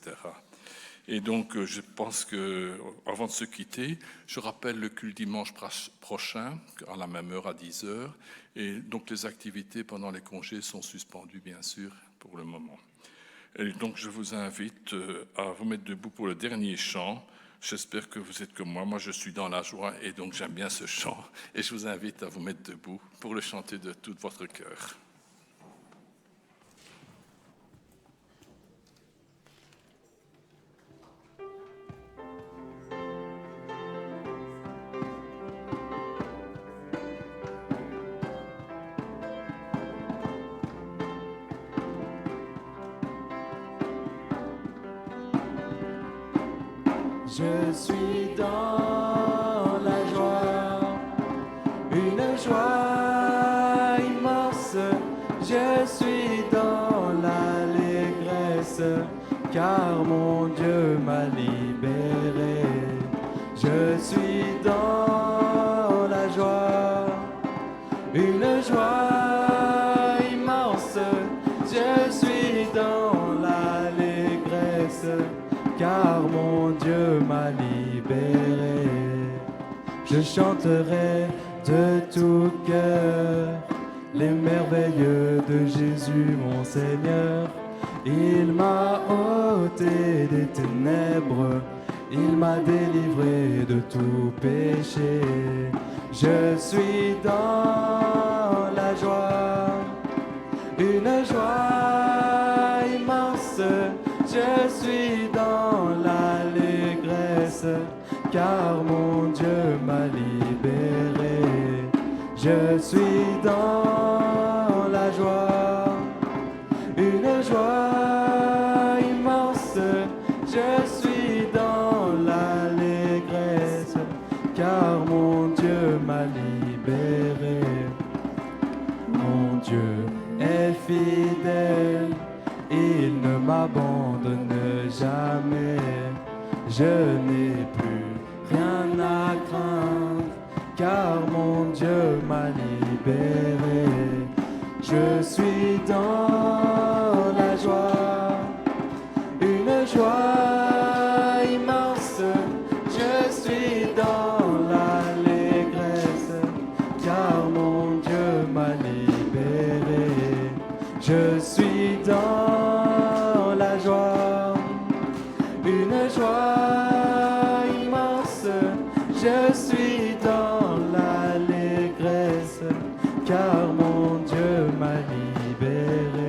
Et donc, je pense que, avant de se quitter, je rappelle le culte dimanche prochain, à la même heure, à 10h. Et donc, les activités pendant les congés sont suspendues, bien sûr, pour le moment. Et donc, je vous invite à vous mettre debout pour le dernier chant. J'espère que vous êtes comme moi. Moi, je suis dans la joie et donc j'aime bien ce chant. Et je vous invite à vous mettre debout pour le chanter de tout votre cœur. Je suis dans la joie, une joie immense. Je suis dans l'allégresse, car mon Dieu m'a libéré. Je suis dans la joie, une joie immense. Je suis dans l'allégresse, car mon Dieu m'a libéré. Je chanterai de tout cœur les merveilles de Jésus mon Seigneur. Il m'a ôté des ténèbres, il m'a délivré de tout péché. Je suis dans la joie, une joie immense. Je suis dans l'allégresse, car mon Dieu m'a libéré. Je suis dans la joie, une joie immense. Je suis dans l'allégresse, car mon Dieu m'a libéré. Mon Dieu est fidèle, il ne m'abandonne jamais. Je n'ai plus rien à craindre, car mon Dieu m'a libéré. Je suis dans la joie, une joie immense. Je suis dans l'allégresse, car mon Dieu m'a libéré. Je suis dans la joie, une joie immense. Je suis dans l'allégresse, car mon Dieu m'a libéré.